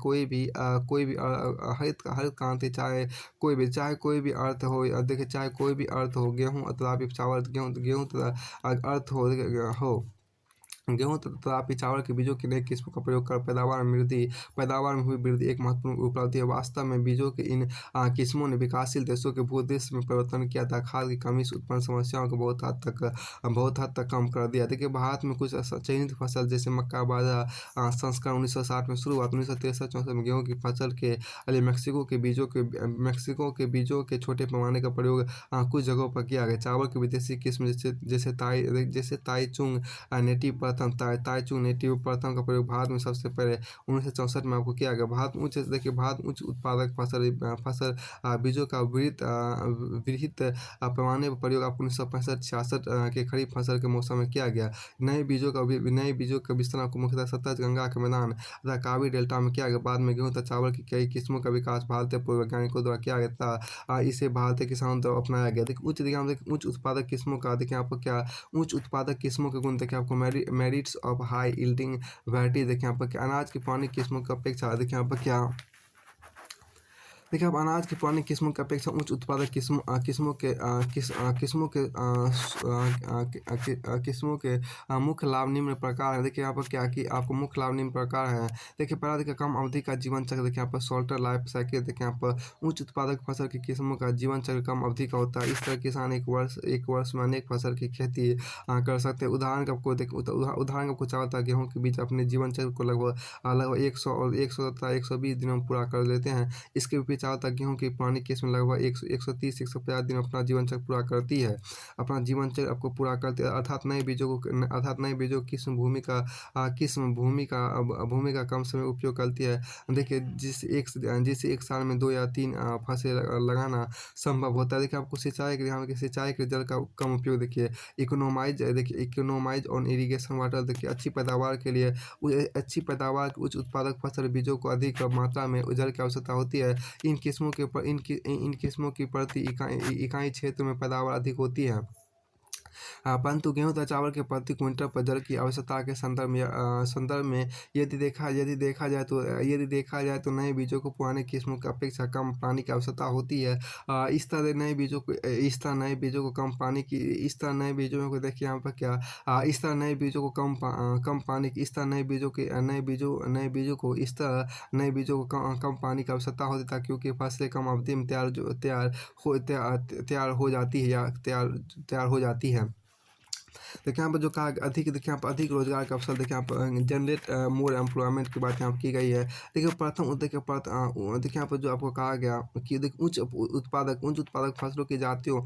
चाहे कोई भी अर्थ हो देखिए चाहे कोई भी अर्थ हो गेहूँ तथा चावल गेहूँ तथा चावल के बीजों के नए किस्मों का प्रयोग कर पैदावार में हुई वृद्धि एक महत्वपूर्ण उपलब्धि है। वास्तव में बीजों के इन किस्मों ने विकासशील देशों के भूदृश्य में परिवर्तन किया था। खाद की कमी से उत्पन्न समस्याओं को बहुत हद तक कम कर दिया। देखिए भारत में कुछ चयनित फसल जैसे मक्का बाजरा संस्करण 1960 में शुरू हुआ। 1963-64 में गेहूँ की फसल के लिए मैक्सिको के बीजों के छोटे पैमाने का प्रयोग कुछ जगहों पर किया गया। चावल की विदेशी किस्म जैसे ताईचुंग नेटिव प्रथम का प्रयोग भारत में सबसे पहले 1964 में आपको किया गया। भारत में उच्च उत्पादक फसल बीजों का विहित पैमाने पर प्रयोग आपको 1965-66 के खरीफ फसल के मौसम में किया गया। नए बीजों का विस्तार आपको मुख्यतः सतलज-गंगा के मैदान तथा कावी डेल्टा में किया गया। बाद में गेहूं तथा चावल की कई किस्मों का विकास भारतीय पूर्व वैज्ञानिकों द्वारा किया गया था। इसे भारतीय किसानों द्वारा अपनाया गया। उच्च उत्पादक किस्मों का देखिए आपको क्या उच्च उत्पादक किस्मों के गुण देखिए आपको merits of high yielding variety देखिए यहाँ पर क्या अनाज की पुरानी किस्मों की अपेक्षा देखिए यहाँ पर क्या देखिए अब अनाज की पुरानी किस्मों की अपेक्षा उच्च उत्पादक किस्मों के मुख्य लाभ निम्न प्रकार है। देखिए यहाँ पर क्या कि आपको मुख्य लाभ निम्न प्रकार है। देखिए पहला देखिए कम अवधि का जीवन चक्र देखिए यहाँ पर शॉर्टर लाइफ साइकिल देखिए यहाँ पर उच्च उत्पादक फसल की किस्मों का जीवन चक्र कम अवधि का होता है। इस तरह किसान एक वर्ष में अनेक फसल की खेती कर सकते हैं। उदाहरण को चावल तथा गेहूँ के बीच अपने जीवन चक्र को लगभग 100 तथा 120 दिनों में पूरा कर लेते हैं। इसके विपरीत चारों तक गेहूँ की पुरानी किस्म लगभग 130-150 दिन अपना जीवन चक्र पूरा करती है। अपना जीवन चक्र आपको पूरा करती है, अर्थात नए बीजों की भूमि का कम समय उपयोग करती है। देखिए जिससे एक साल में 2 या 3 फसलें लगाना संभव होता है। देखिए आपको सिंचाई के जल का कम उपयोग देखिए इकोनोमाइज़ ऑन इरिगेशन वाटर देखिए अच्छी पैदावार उच्च उत्पादक फसल बीजों को अधिक मात्रा में जल की आवश्यकता होती है। इन किस्मों की प्रति इकाई क्षेत्र में पैदावार अधिक होती है। परंतु गेहूँ तथा चावल के प्रति क्विंटल पर जल की आवश्यकता के संदर्भ में यदि देखा जाए तो नए बीजों को पुराने किस्मों की अपेक्षा कम पानी की आवश्यकता होती है। इस तरह नए बीजों को देखिए यहाँ पर क्या इस तरह नए बीजों को कम पानी की इस तरह नए बीजों को कम पानी की आवश्यकता होती है, क्योंकि फसलें कम अवधि में तैयार हो जाती है। देखिए यहाँ पर जो कहा देखिए यहाँ पर अधिक रोजगार का अवसर देखिए यहाँ पर जनरेट मोर एम्प्लॉयमेंट की बात यहाँ पर की गई है। देखिए यहाँ पर जो आपको कहा गया कि देखिए उच्च उत्पादक फसलों की जातियों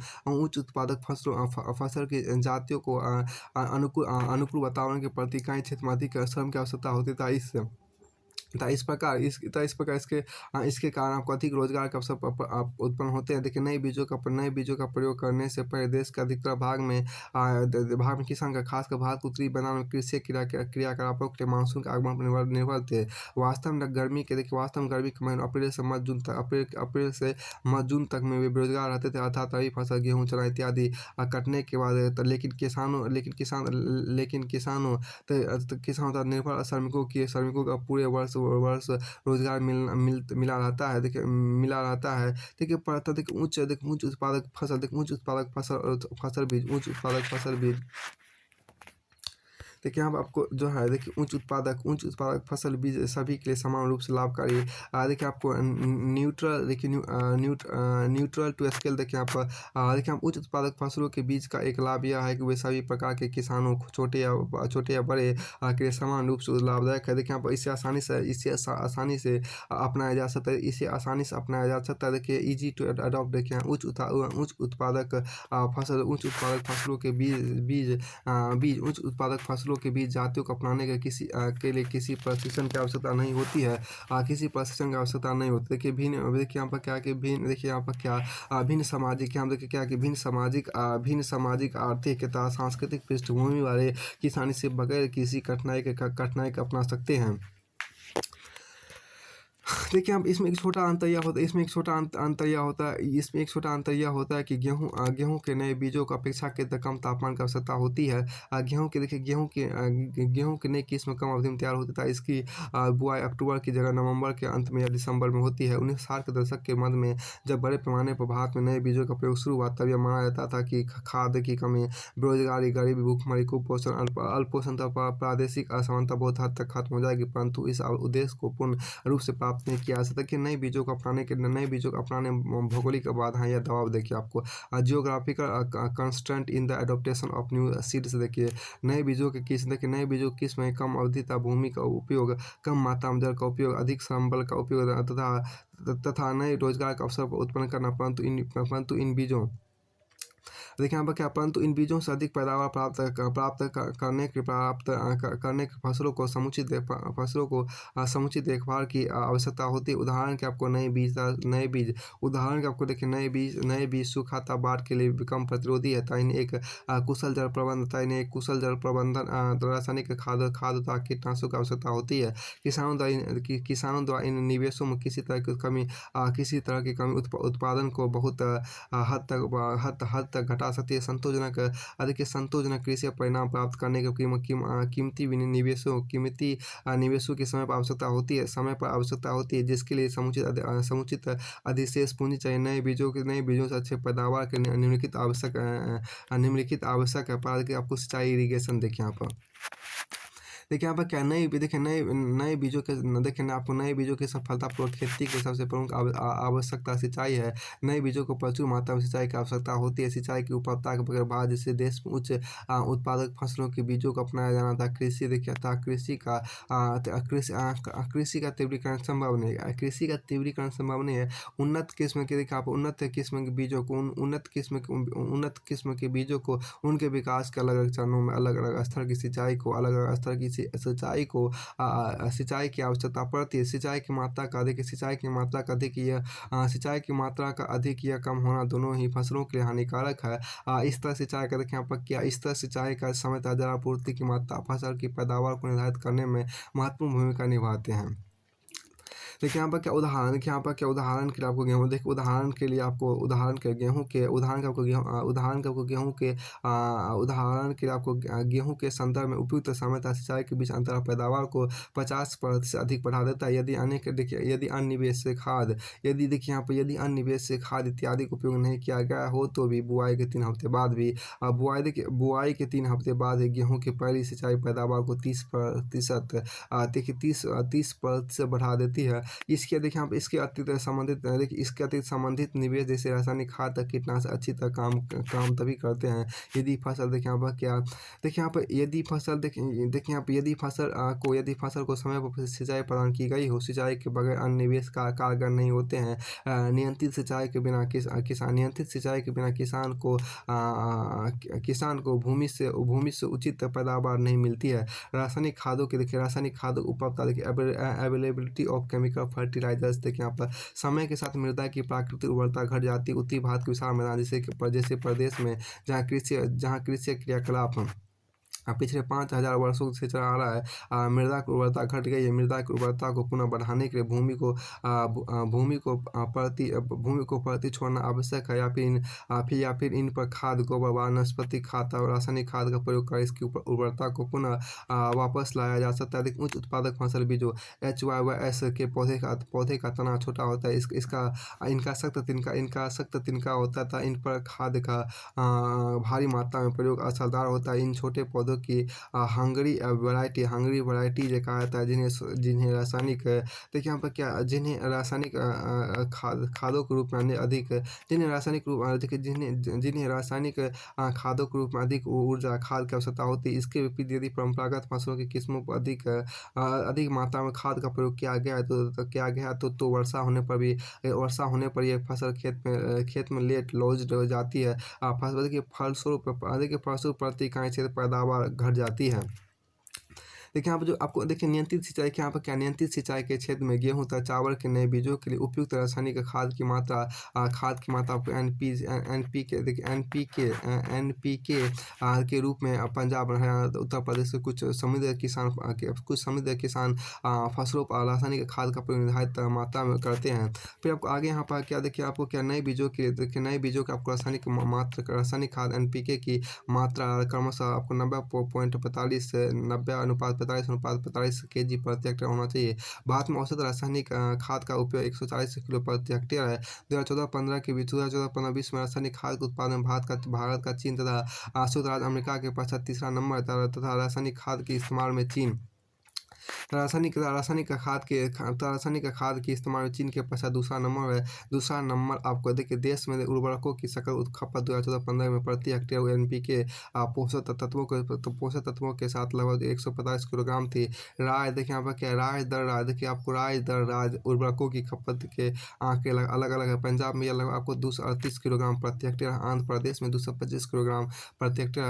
फसल की जातियों को अनुकूल वातावरण के प्रति इकाई क्षेत्र में अधिक श्रम की आवश्यकता होती है। इस प्रकार इसके कारण आपको अधिक रोजगार के अवसर उत्पन्न होते हैं। देखिए नए बीजों का प्रयोग करने से पहले देश के अधिकतर भाग में किसान का खासकर भारत के उत्तरी मैदान में कृषि क्रियाकलापों के लिए मानसून के आगमन पर निर्भर थे। वास्तव में गर्मी के महीने अप्रैल से मई जून तक में वे बेरोजगार रहते थे, अर्थात रबी फसल गेहूँ चना इत्यादि कटने के बाद। लेकिन किसानों तथा निर्भर श्रमिकों का पूरे वर्ष रोजगार मिला रहता है। देखिए उच्च उत्पादक फसल बीज देखिए यहाँ पर आपको जो है देखिए उच्च उत्पादक फसल बीज सभी के लिए समान रूप से लाभकारी। देखिए आपको न्यूट्रल टू स्केल देखिए यहाँ पर देखिए हम उच्च उत्पादक फसलों के बीज का एक लाभ यह है कि वे सभी प्रकार के किसानों छोटे या बड़े के लिए समान रूप से लाभदायक है। देखिए यहाँ पर इसे आसानी से अपनाया जा सकता है। देखिए ईजी टू अडॉप्ट देखिए उच्च उत्पादक फसलों के उच्च उत्पादक फसलों के बीज जातियों को अपनाने के लिए किसी प्रशिक्षण की आवश्यकता नहीं होती है। देखिए यहाँ पर क्या कि भिन्न सामाजिक आर्थिक तथा सांस्कृतिक पृष्ठभूमि वाले किसान इसे बगैर किसी कठिनाई के अपना सकते हैं। देखिए अब इसमें एक छोटा अंतर यह होता है कि गेहूं के नए बीजों को अपेक्षाकृत कम तापमान की आवश्यकता होती है। गेहूं की नई किस्म कम अवधि में तैयार होती है। इसकी बुआई अक्टूबर की जगह नवंबर के अंत में या दिसंबर में होती है। 1960 के दशक के मध्य में जब बड़े पैमाने पर भारत में नए बीजों का प्रयोग शुरू हुआ, तब यह माना जाता था कि खाद्य की कमी, बेरोजगारी, गरीबी, भूखमरी, कुपोषण, अल्पोषण तथा प्रादेशिक असमानता बहुत हद तक खत्म हो जाएगी। परंतु इस उद्देश्य को पूर्ण रूप से प्राप्त नहीं किया जा सकता कि नए बीजों को अपनाने भौगोलिक बाधाएं या दबाव देखिए आपको geographical constraint in the adoption of new seeds. देखिए नए बीजों की किस्म में कम अवधि तथा भूमि का उपयोग, कम मात्रा में जल का उपयोग, अधिक श्रम बल का उपयोग तथा नए रोजगार का अवसर उत्पन्न करना। परंतु इन बीजों से अधिक पैदावार प्राप्त करने के फसलों को समुचित देखभाल की आवश्यकता होती है। उदाहरण के आपको नए बीज सूखा तथा बाढ़ के लिए कम प्रतिरोधी है। इन्हें एक कुशल जल प्रबंधन रासायनिक खाद तथा कीटनाशकों की आवश्यकता होती है। किसानों द्वारा इन निवेशों में किसी तरह की कमी उत्पादन को बहुत हद तक घटा सकती है। संतोषजनक कृषि परिणाम प्राप्त करने के कीमती निवेशों की समय पर आवश्यकता होती है, जिसके लिए समुचित अधिशेष पूंजी चाहिए। नए बीजों से अच्छे पैदावार के निम्नलिखित आवश्यक है। आपको सिंचाई इरिगेशन देखिए यहाँ पर देखिए यहाँ पर क्या नए नए बीजों के देखिए ना आपको नए बीजों की सफलतापूर्वक खेती की सबसे प्रमुख आवश्यकता सिंचाई है। नए बीजों को प्रचुर मात्रा में सिंचाई की आवश्यकता होती है। सिंचाई की उपलब्धता के बगैर बाद जैसे देश में उच्च उत्पादक फसलों के बीजों को अपनाया जाना था। कृषि देखिए था कृषि का तीव्रीकरण संभव नहीं है। कृषि का तीव्रीकरण संभव नहीं है। उन्नत किस्म के देखिए आप उन्नत किस्म के बीजों को उन्नत किस्म के बीजों को उनके विकास के अलग-अलग चरणों में अलग-अलग स्तर की सिंचाई की आवश्यकता पड़ती है। सिंचाई की मात्रा का अधिक या कम होना दोनों ही फसलों के लिए हानिकारक है। इस तरह सिंचाई का देखिए यहाँ पर क्या इस तरह सिंचाई का समय जलापूर्ति की मात्रा फसल की पैदावार को निर्धारित करने में महत्वपूर्ण भूमिका निभाते हैं। देखिए यहाँ पर क्या उदाहरण देखिए यहाँ पर क्या उदाहरण के लिए आपको गेहूँ देखिए उदाहरण के लिए आपको उदाहरण के गेहूँ के उदाहरण के आपको गेहूँ उदाहरण के आपको गेहूँ के उदाहरण के लिए आपको गेहूँ के संदर्भ में उपयुक्त समय तथा सिंचाई के बीच अंतर पैदावार को 50% से अधिक बढ़ा देता है। यदि अन्य निवेश से खाद यदि देखिए यहाँ पर यदि अन्य निवेश से खाद इत्यादि का उपयोग नहीं किया गया हो तो भी बुआई के 3 हफ्ते बाद भी बुआई के 3 हफ्ते बाद गेहूँ की पहली सिंचाई पैदावार को 30% देखिए 30% बढ़ा देती है। इसके देखिए आप इसके अतिरिक्त संबंधित निवेश जैसे रासायनिक खाद तक कीटनाशक अच्छी तरह काम तभी करते हैं यदि फसल देखिए यहाँ पर क्या देखिए यहाँ पर यदि फसल को समय पर सिंचाई प्रदान की गई हो। सिंचाई के बगैर अन्य निवेश का कारगर नहीं होते हैं। नियंत्रित सिंचाई के बिना किसान को भूमि से उचित पैदावार नहीं मिलती है। रासायनिक खादों की उपलब्धता देखिए अवेलेबिलिटी ऑफ केमिकल फर्टिलाइजर्स देखिए यहाँ पर समय के साथ मृदा की प्राकृतिक उर्वरता घट जाती है। उत्तरी भारत के विशाल मैदान जैसे प्रदेश में जहाँ कृषि क्रियाकलाप पिछले 5000 वर्षों से चला आ रहा है। मृदा की उर्वरता घट गई है। मृदा की उर्वरता को पुनः बढ़ाने के लिए भूमि को परती छोड़ना आवश्यक है या फिर इन पर खाद गोबर वनस्पति खाद और रासायनिक खाद का प्रयोग कर इसकी उर्वरता को पुनः वापस लाया जा सकता है। अधिक उच्च उत्पादक फसल बीजों HYYS के पौधे का तना छोटा होता है। इनका सख्त तिनका होता था। इन पर खाद का भारी मात्रा में प्रयोग असरदार होता है। इन छोटे पौधों की हंगरी वैरायटी जो कहा जाता है जिन्हें रासायनिक देखिए यहाँ पर क्या जिन्हें रासायनिक खादों के रूप में अधिक जिन्हें रासायनिक खादों के रूप में अधिक ऊर्जा खाद की आवश्यकता होती है। इसके विपरीत यदि परंपरागत फसलों की किस्मों पर अधिक मात्रा में खाद का प्रयोग किया गया तो वर्षा होने पर यह फसल खेत में लेट लॉज हो जाती है। फलस्वरूप प्रति इकाई क्षेत्र पैदावार घट जाती है। देखिए यहाँ पर जो आपको देखिए नियंत्रित सिंचाई के यहाँ पर क्या नियंत्रित सिंचाई के क्षेत्र में गेहूं तथा चावल के नए बीजों के लिए उपयुक्त रासायनिक खाद की मात्रा आपको NPK के रूप में पंजाब हरियाणा उत्तर प्रदेश के कुछ समृद्ध किसान फसलों पर रासायनिक खाद का प्रयोग निर्धारित मात्रा में करते हैं। फिर आपको आगे यहाँ पर क्या देखिए आपको क्या नए बीजों के आपको रासायनिक खाद NPK की मात्रा क्रमशः आपको 90.45 से 90:45 kg प्रति हेक्टेयर होना चाहिए। भारत में औसत रासायनिक खाद का उपयोग 140 किलो प्रति हेक्टेयर है। 2014-15 में रासायनिक खाद के उत्पादन में भारत का चीन तथा संयुक्त राज्य अमेरिका के पश्चात तीसरा नंबर तथा रासायनिक खाद के इस्तेमाल में चीन रासायनिक खाद के इस्तेमाल में चीन के पश्चात दूसरा नंबर आपको देखिए देश में उर्वरकों की सकल खपत 2014-15 में प्रति हेक्टेयर NPK पोषक तत्वों के साथ लगभग 150 किलोग्राम थी। राय देखिए यहाँ पर क्या राय देखिए आपको राज उर्वरकों की खपत के आंकड़े अलग अलग है। पंजाब में यह लगभग आपको 238 किलोग्राम प्रति हेक्टेयर, आंध्र प्रदेश में 225 किलोग्राम प्रति हेक्टेयर,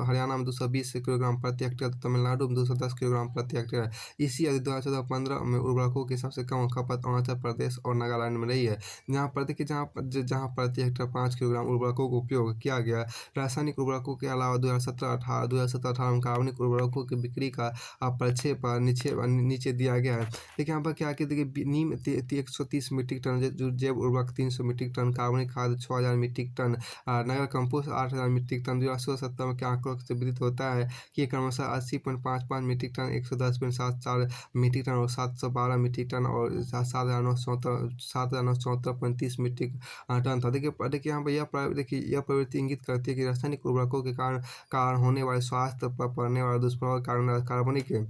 हरियाणा में 220 किलोग्राम प्रति हेक्टेयर, तमिलनाडु में 210 किलोग्राम प्रति हेक्टेयर। इसी अवधि 2014-15 में उर्वरकों की सबसे कम खपत अरुणाचल प्रदेश और नागालैंड में रही है, जहाँ प्रति हेक्टेयर 5 किलोग्राम उर्वरकों का उपयोग किया गया। रासायनिक उर्वरकों के अलावा 2017-18 में कार्बनिक उर्वरकों की बिक्री का प्रक्षेप नीचे दिया गया है। देखिए यहाँ पर क्या देखिए नीम 130 मीट्रिक टन, जैव उर्वरक 300 मीट्रिक टन, कार्बनिक खाद 6000 मीट्रिक टन, नगर कंपोस्ट 8000 मीट्रिक टन। 2017 में क्या आंकड़ों से विदित होता है कि क्रमशः 80.55 मीट्रिक टन, 110.7 7,974 मीट्रिक टन और 712 मीट्रिक टन और 7,974.30 मीट्रिक टन था। देखिए यहाँ पर देखिए यह प्रवृत्ति इंगित करती है कि रासायनिक उर्वरकों के कारण होने वाले स्वास्थ्य पर पड़ने वाले दुष्प्रभाव के कारण कार्बनिक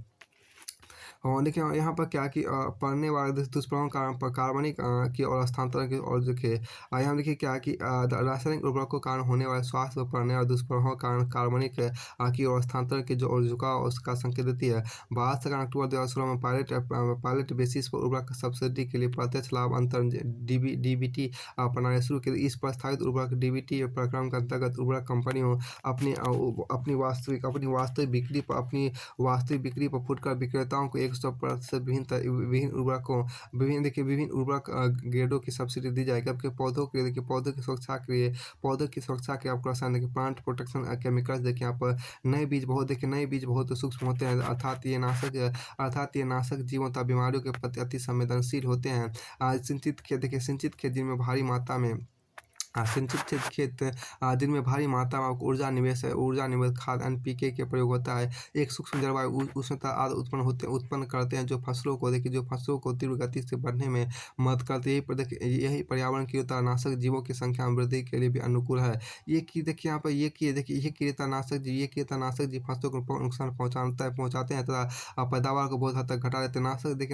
और देखिए यहाँ पर क्या कि पड़ने वाले दुष्प्रभाव कारण कार्बनिक की और स्थानांतरण की और देखिए यहाँ देखिए क्या कि रासायनिक उर्वरकों के कारण होने वाले स्वास्थ्य पर पड़ने वाले दुष्प्रभाव के कारण कार्बनिक की और स्थानांतरण की जो और झुकाव उसका संकेत देती है। भारत सरकार अक्टूबर 2016 में पायलट बेसिस पर उर्वरक सब्सिडी के लिए प्रत्यक्ष लाभ अंतर डीबीटी प्रणाली शुरू की। इस प्रस्तावित उर्वरक डीबीटी कार्यक्रम के अंतर्गत उर्वरक कंपनियों अपनी वास्तविक बिक्री पर फुटकर विक्रेताओं को 100% विभिन्न उर्वरक ग्रेडों की सब्सिडी दी जाएगी। जबकि पौधों की सुरक्षा के आपको रसायन देखिए प्लांट प्रोटेक्शन केमिकल्स देखिए यहाँ पर नए बीज बहुत सूक्ष्म होते हैं, अर्थात ये नाशक जीवों तथा बीमारियों के प्रति अति संवेदनशील होते हैं। सिंचित खेत जिनमें भारी मात्रा में दिन में भारी मात्रा में ऊर्जा निवेश खाद एनपीके के प्रयोग होता है। एक सूक्ष्म जलवायु उष्णता आदि उत्पन्न करते हैं जो फसलों को तीव्र गति से बढ़ने में मदद करते हैं। यही पर्यावरण की कीटनाशक जीवों की संख्या में वृद्धि के लिए भी अनुकूल है। ये यहाँ पर कीटनाशक जीव फसलों को नुकसान पहुँचाते हैं तथा पैदावार को बहुत हद तक घटा देते हैं।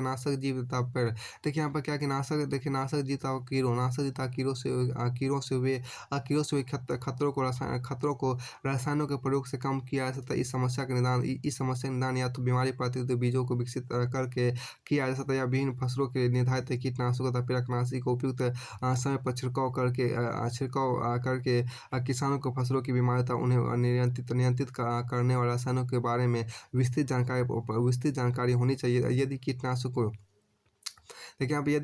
नाशक जीव तथा पेड़ देखिए यहाँ पर क्या कि नाशक जीव तथा कीड़ों से हुए खतरों को रसायनों के प्रयोग से कम किया जा सकता है। इस समस्या का निदान या तो बीमारी प्रतिरोधी बीजों को विकसित करके किया जा सकता है या विभिन्न फसलों के लिए निर्धारित कीटनाशकों तथा कीटनाशी को उपयुक्त समय पर छिड़काव करके किसानों को फसलों की बीमारी तथा उन्हें नियंत्रित करने वाले रसायनों के बारे में विस्तृत जानकारी होनी चाहिए। यदि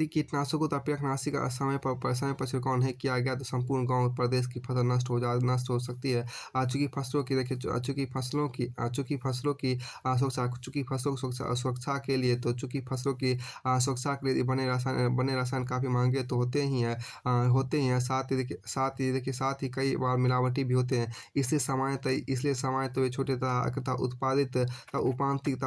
कीटनाशकों तथा कीटनाशी का समय पर छिड़काव नहीं किया गया तो संपूर्ण गांव प्रदेश की फसल नष्ट हो सकती है। चूँकि फसलों की सुरक्षा के लिए बने रसायन काफ़ी महंगे तो होते ही हैं। साथ ही कई बार मिलावटी भी होते हैं। इसलिए सामान्यतः वे छोटे तथा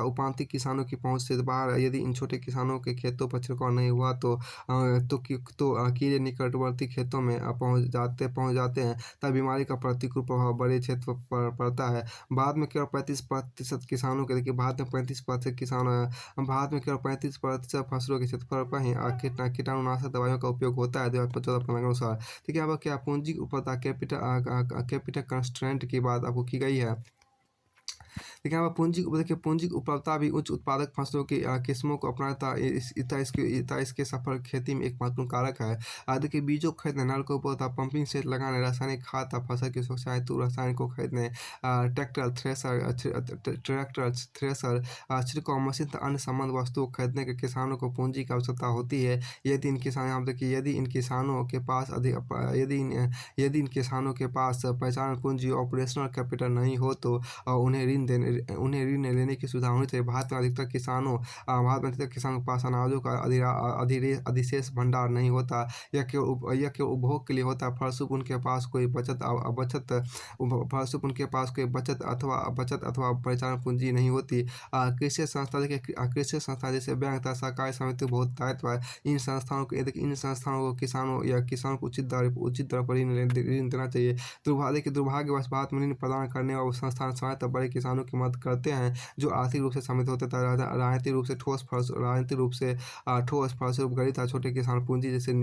उपांतिक किसानों की पहुंच से बाहर। यदि इन छोटे किसानों के खेतों पर छिड़काव नहीं हुआ तो कीड़े निकटवर्ती खेतों में पहुंच जाते हैं तब बीमारी का प्रतिकूल प्रभाव बड़े क्षेत्र पर पड़ता है। भारत में केवल 35% किसानों के फसलों के क्षेत्रफल पर ही कीटाणुनाशक दवाइयों का उपयोग होता है 2014-15 के अनुसार। ठीक है, अब क्या पूंजी उपलब्धता कैपिटल कंस्ट्रेंट की बात आपको की गई है। देखिए यहाँ पर पूंजी उपलब्धता भी उच्च उत्पादक फसलों की किस्मों को अपनाता इसके सफल खेती में एक महत्वपूर्ण कारक है। देखिए बीजों खरीदने, नलकूपों तथा पंपिंग सेट लगाने, रासायनिक खाद तथा फसल की सुरक्षा हेतु रसायन को खरीदने, ट्रैक्टर, थ्रेसर, छिड़काव मशीन तथा अन्य संबंध वस्तुओं को खरीदने के किसानों को पूंजी की आवश्यकता होती है। यदि इन किसानों के पास पहचान पूंजी ऑपरेशनल कैपिटल नहीं हो तो उन्हें ऋण लेने की सुविधा होनी चाहिए। भारत में अधिकतर किसानों के पास अनाजों का अधिशेष भंडार नहीं होता। यह केवल उपभोग के लिए होता है। फलस्वरूप उनके पास कोई बचत अथवा परिचालन पूंजी नहीं होती। कृषि संस्था जैसे बैंक तथा सहकारी समिति बहुत दायित्व है। इन संस्थानों को किसानों को उचित दर पर ऋण देना चाहिए। दुर्भाग्यवश भारत में ऋण प्रदान करने वाले संस्थान सामान्यतः बड़े किसानों की मदद करते हैं जो आर्थिक रूप से समृद्ध होते हैं। राजनीतिक रूप से फलस्वरूप गरीब तथा छोटे किसान पूंजी जैसे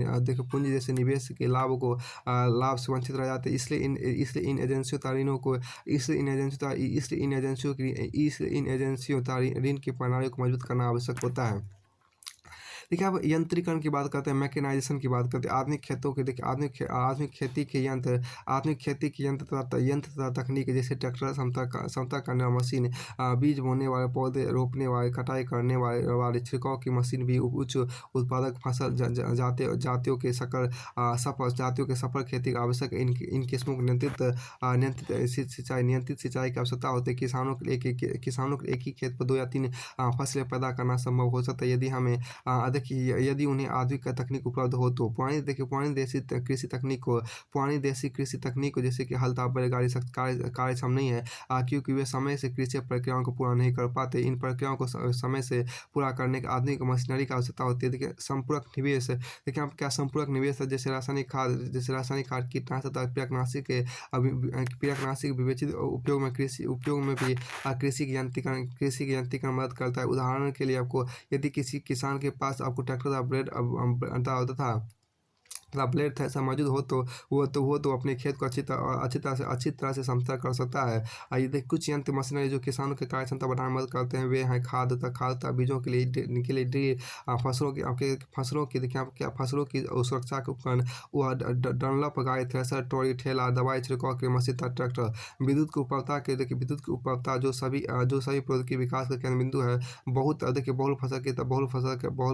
निवेश के लाभ से वंचित रह जाते हैं। इसलिए इन एजेंसियों ऋण की प्रणाली को मजबूत करना आवश्यक होता है। देखिए अब यंत्रीकरण की बात करते हैं, मैकेनाइजेशन की बात करते हैं। आधुनिक खेती के यंत्र तथा तकनीक जैसे ट्रैक्टर, समतल करने वाला मशीन, बीज बोने वाले, पौधे रोपने वाले, कटाई करने वाले, छिड़काव की मशीन भी उच्च उत्पादक फसल जातियों के सफल खेती का आवश्यक है। इन किस्मों को नियंत्रित सिंचाई की आवश्यकता होती है। किसानों के लिए एक ही खेत पर 2 या 3 फसलें पैदा करना संभव हो सकता है। यदि हमें देखिए यदि उन्हें आधुनिक तकनीक उपलब्ध हो तो पुरानी देसी कृषि तकनीक को जैसे कि हल्ता बैलगाड़ी कार्यक्षम नहीं है, क्योंकि वे समय से कृषि प्रक्रियाओं को पूरा नहीं कर पाते। इन प्रक्रियाओं को समय से पूरा करने के आधुनिक मशीनरी की आवश्यकता होती है। देखिए संपूरक निवेश, देखिए आप क्या संपूरक निवेश है, जैसे रासायनिक खाद कीटनाशक तथा कीटनाशक विवेचित उपयोग में भी कृषि के यांत्रिकरण मदद करता है। उदाहरण के लिए आपको यदि किसी किसान के पास आपको ट्रैक्टर का ब्लेड थ्रेसर मौजूद हो तो वो अपने खेत को अच्छी तरह से समतल कर सकता है। ये कुछ यंत्र मशीनरी जो किसानों की कार्य क्षमता बढ़ाने में मदद करते हैं, वे हैं खाद तथा बीजों के लिए ड्रिल, फसलों की देखिए आप क्या फसलों की सुरक्षा के उपकरण, वह डनलप गाड़ी, थ्रेसर, ट्रॉली, ठेला, दवाई छिड़काव की मशीन तथा ट्रैक्टर। विद्युत की उपलब्धता जो सभी प्रौद्योगिकी विकास का केंद्र बिंदु है। बहुत देखिए बहुल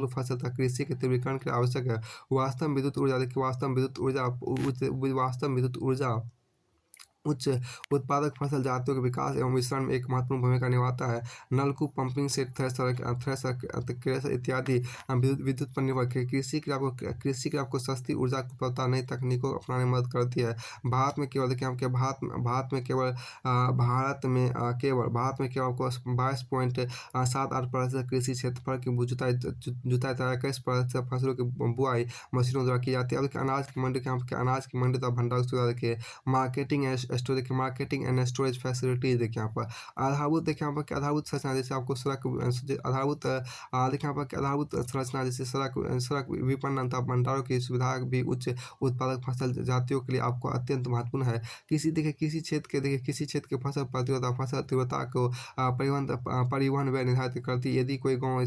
फसल तक कृषि के तीव्रीकरण के लिए आवश्यक है। वास्तव में विद्युत ऊर्जा उच्च उत्पादक फसल जातियों के विकास एवं मिश्रण में एक महत्वपूर्ण भूमिका निभाता है। नलकूप, पंपिंग सेट, थ्रेसर इत्यादि विद्युत पर निर्भर कृषि की आपको सस्ती ऊर्जा की उपलब्धता नई तकनीकों को अपनाने में मदद करती है। भारत में केवल देखिए आपके भारत में केवल आपको 22.78% कृषि क्षेत्रफल की जुताई 21% फसलों की बुआई मशीनों द्वारा की जाती है। अब अनाज की मंडी तथा भंडारण की सुविधा देखिए, मार्केटिंग एंड स्टोरेज फैसिलिटीज देखिए यहाँ पर आधारभूत संरचना जैसे आपको आधारभूत संरचना जैसे सड़क विपणन तथा भंडारों की सुविधा भी उच्च उत्पादक फसल जातियों के लिए आपको अत्यंत महत्वपूर्ण है। किसी क्षेत्र के फसल तीव्रता को परिवहन व्यय निर्धारित करती है। यदि कोई गाँव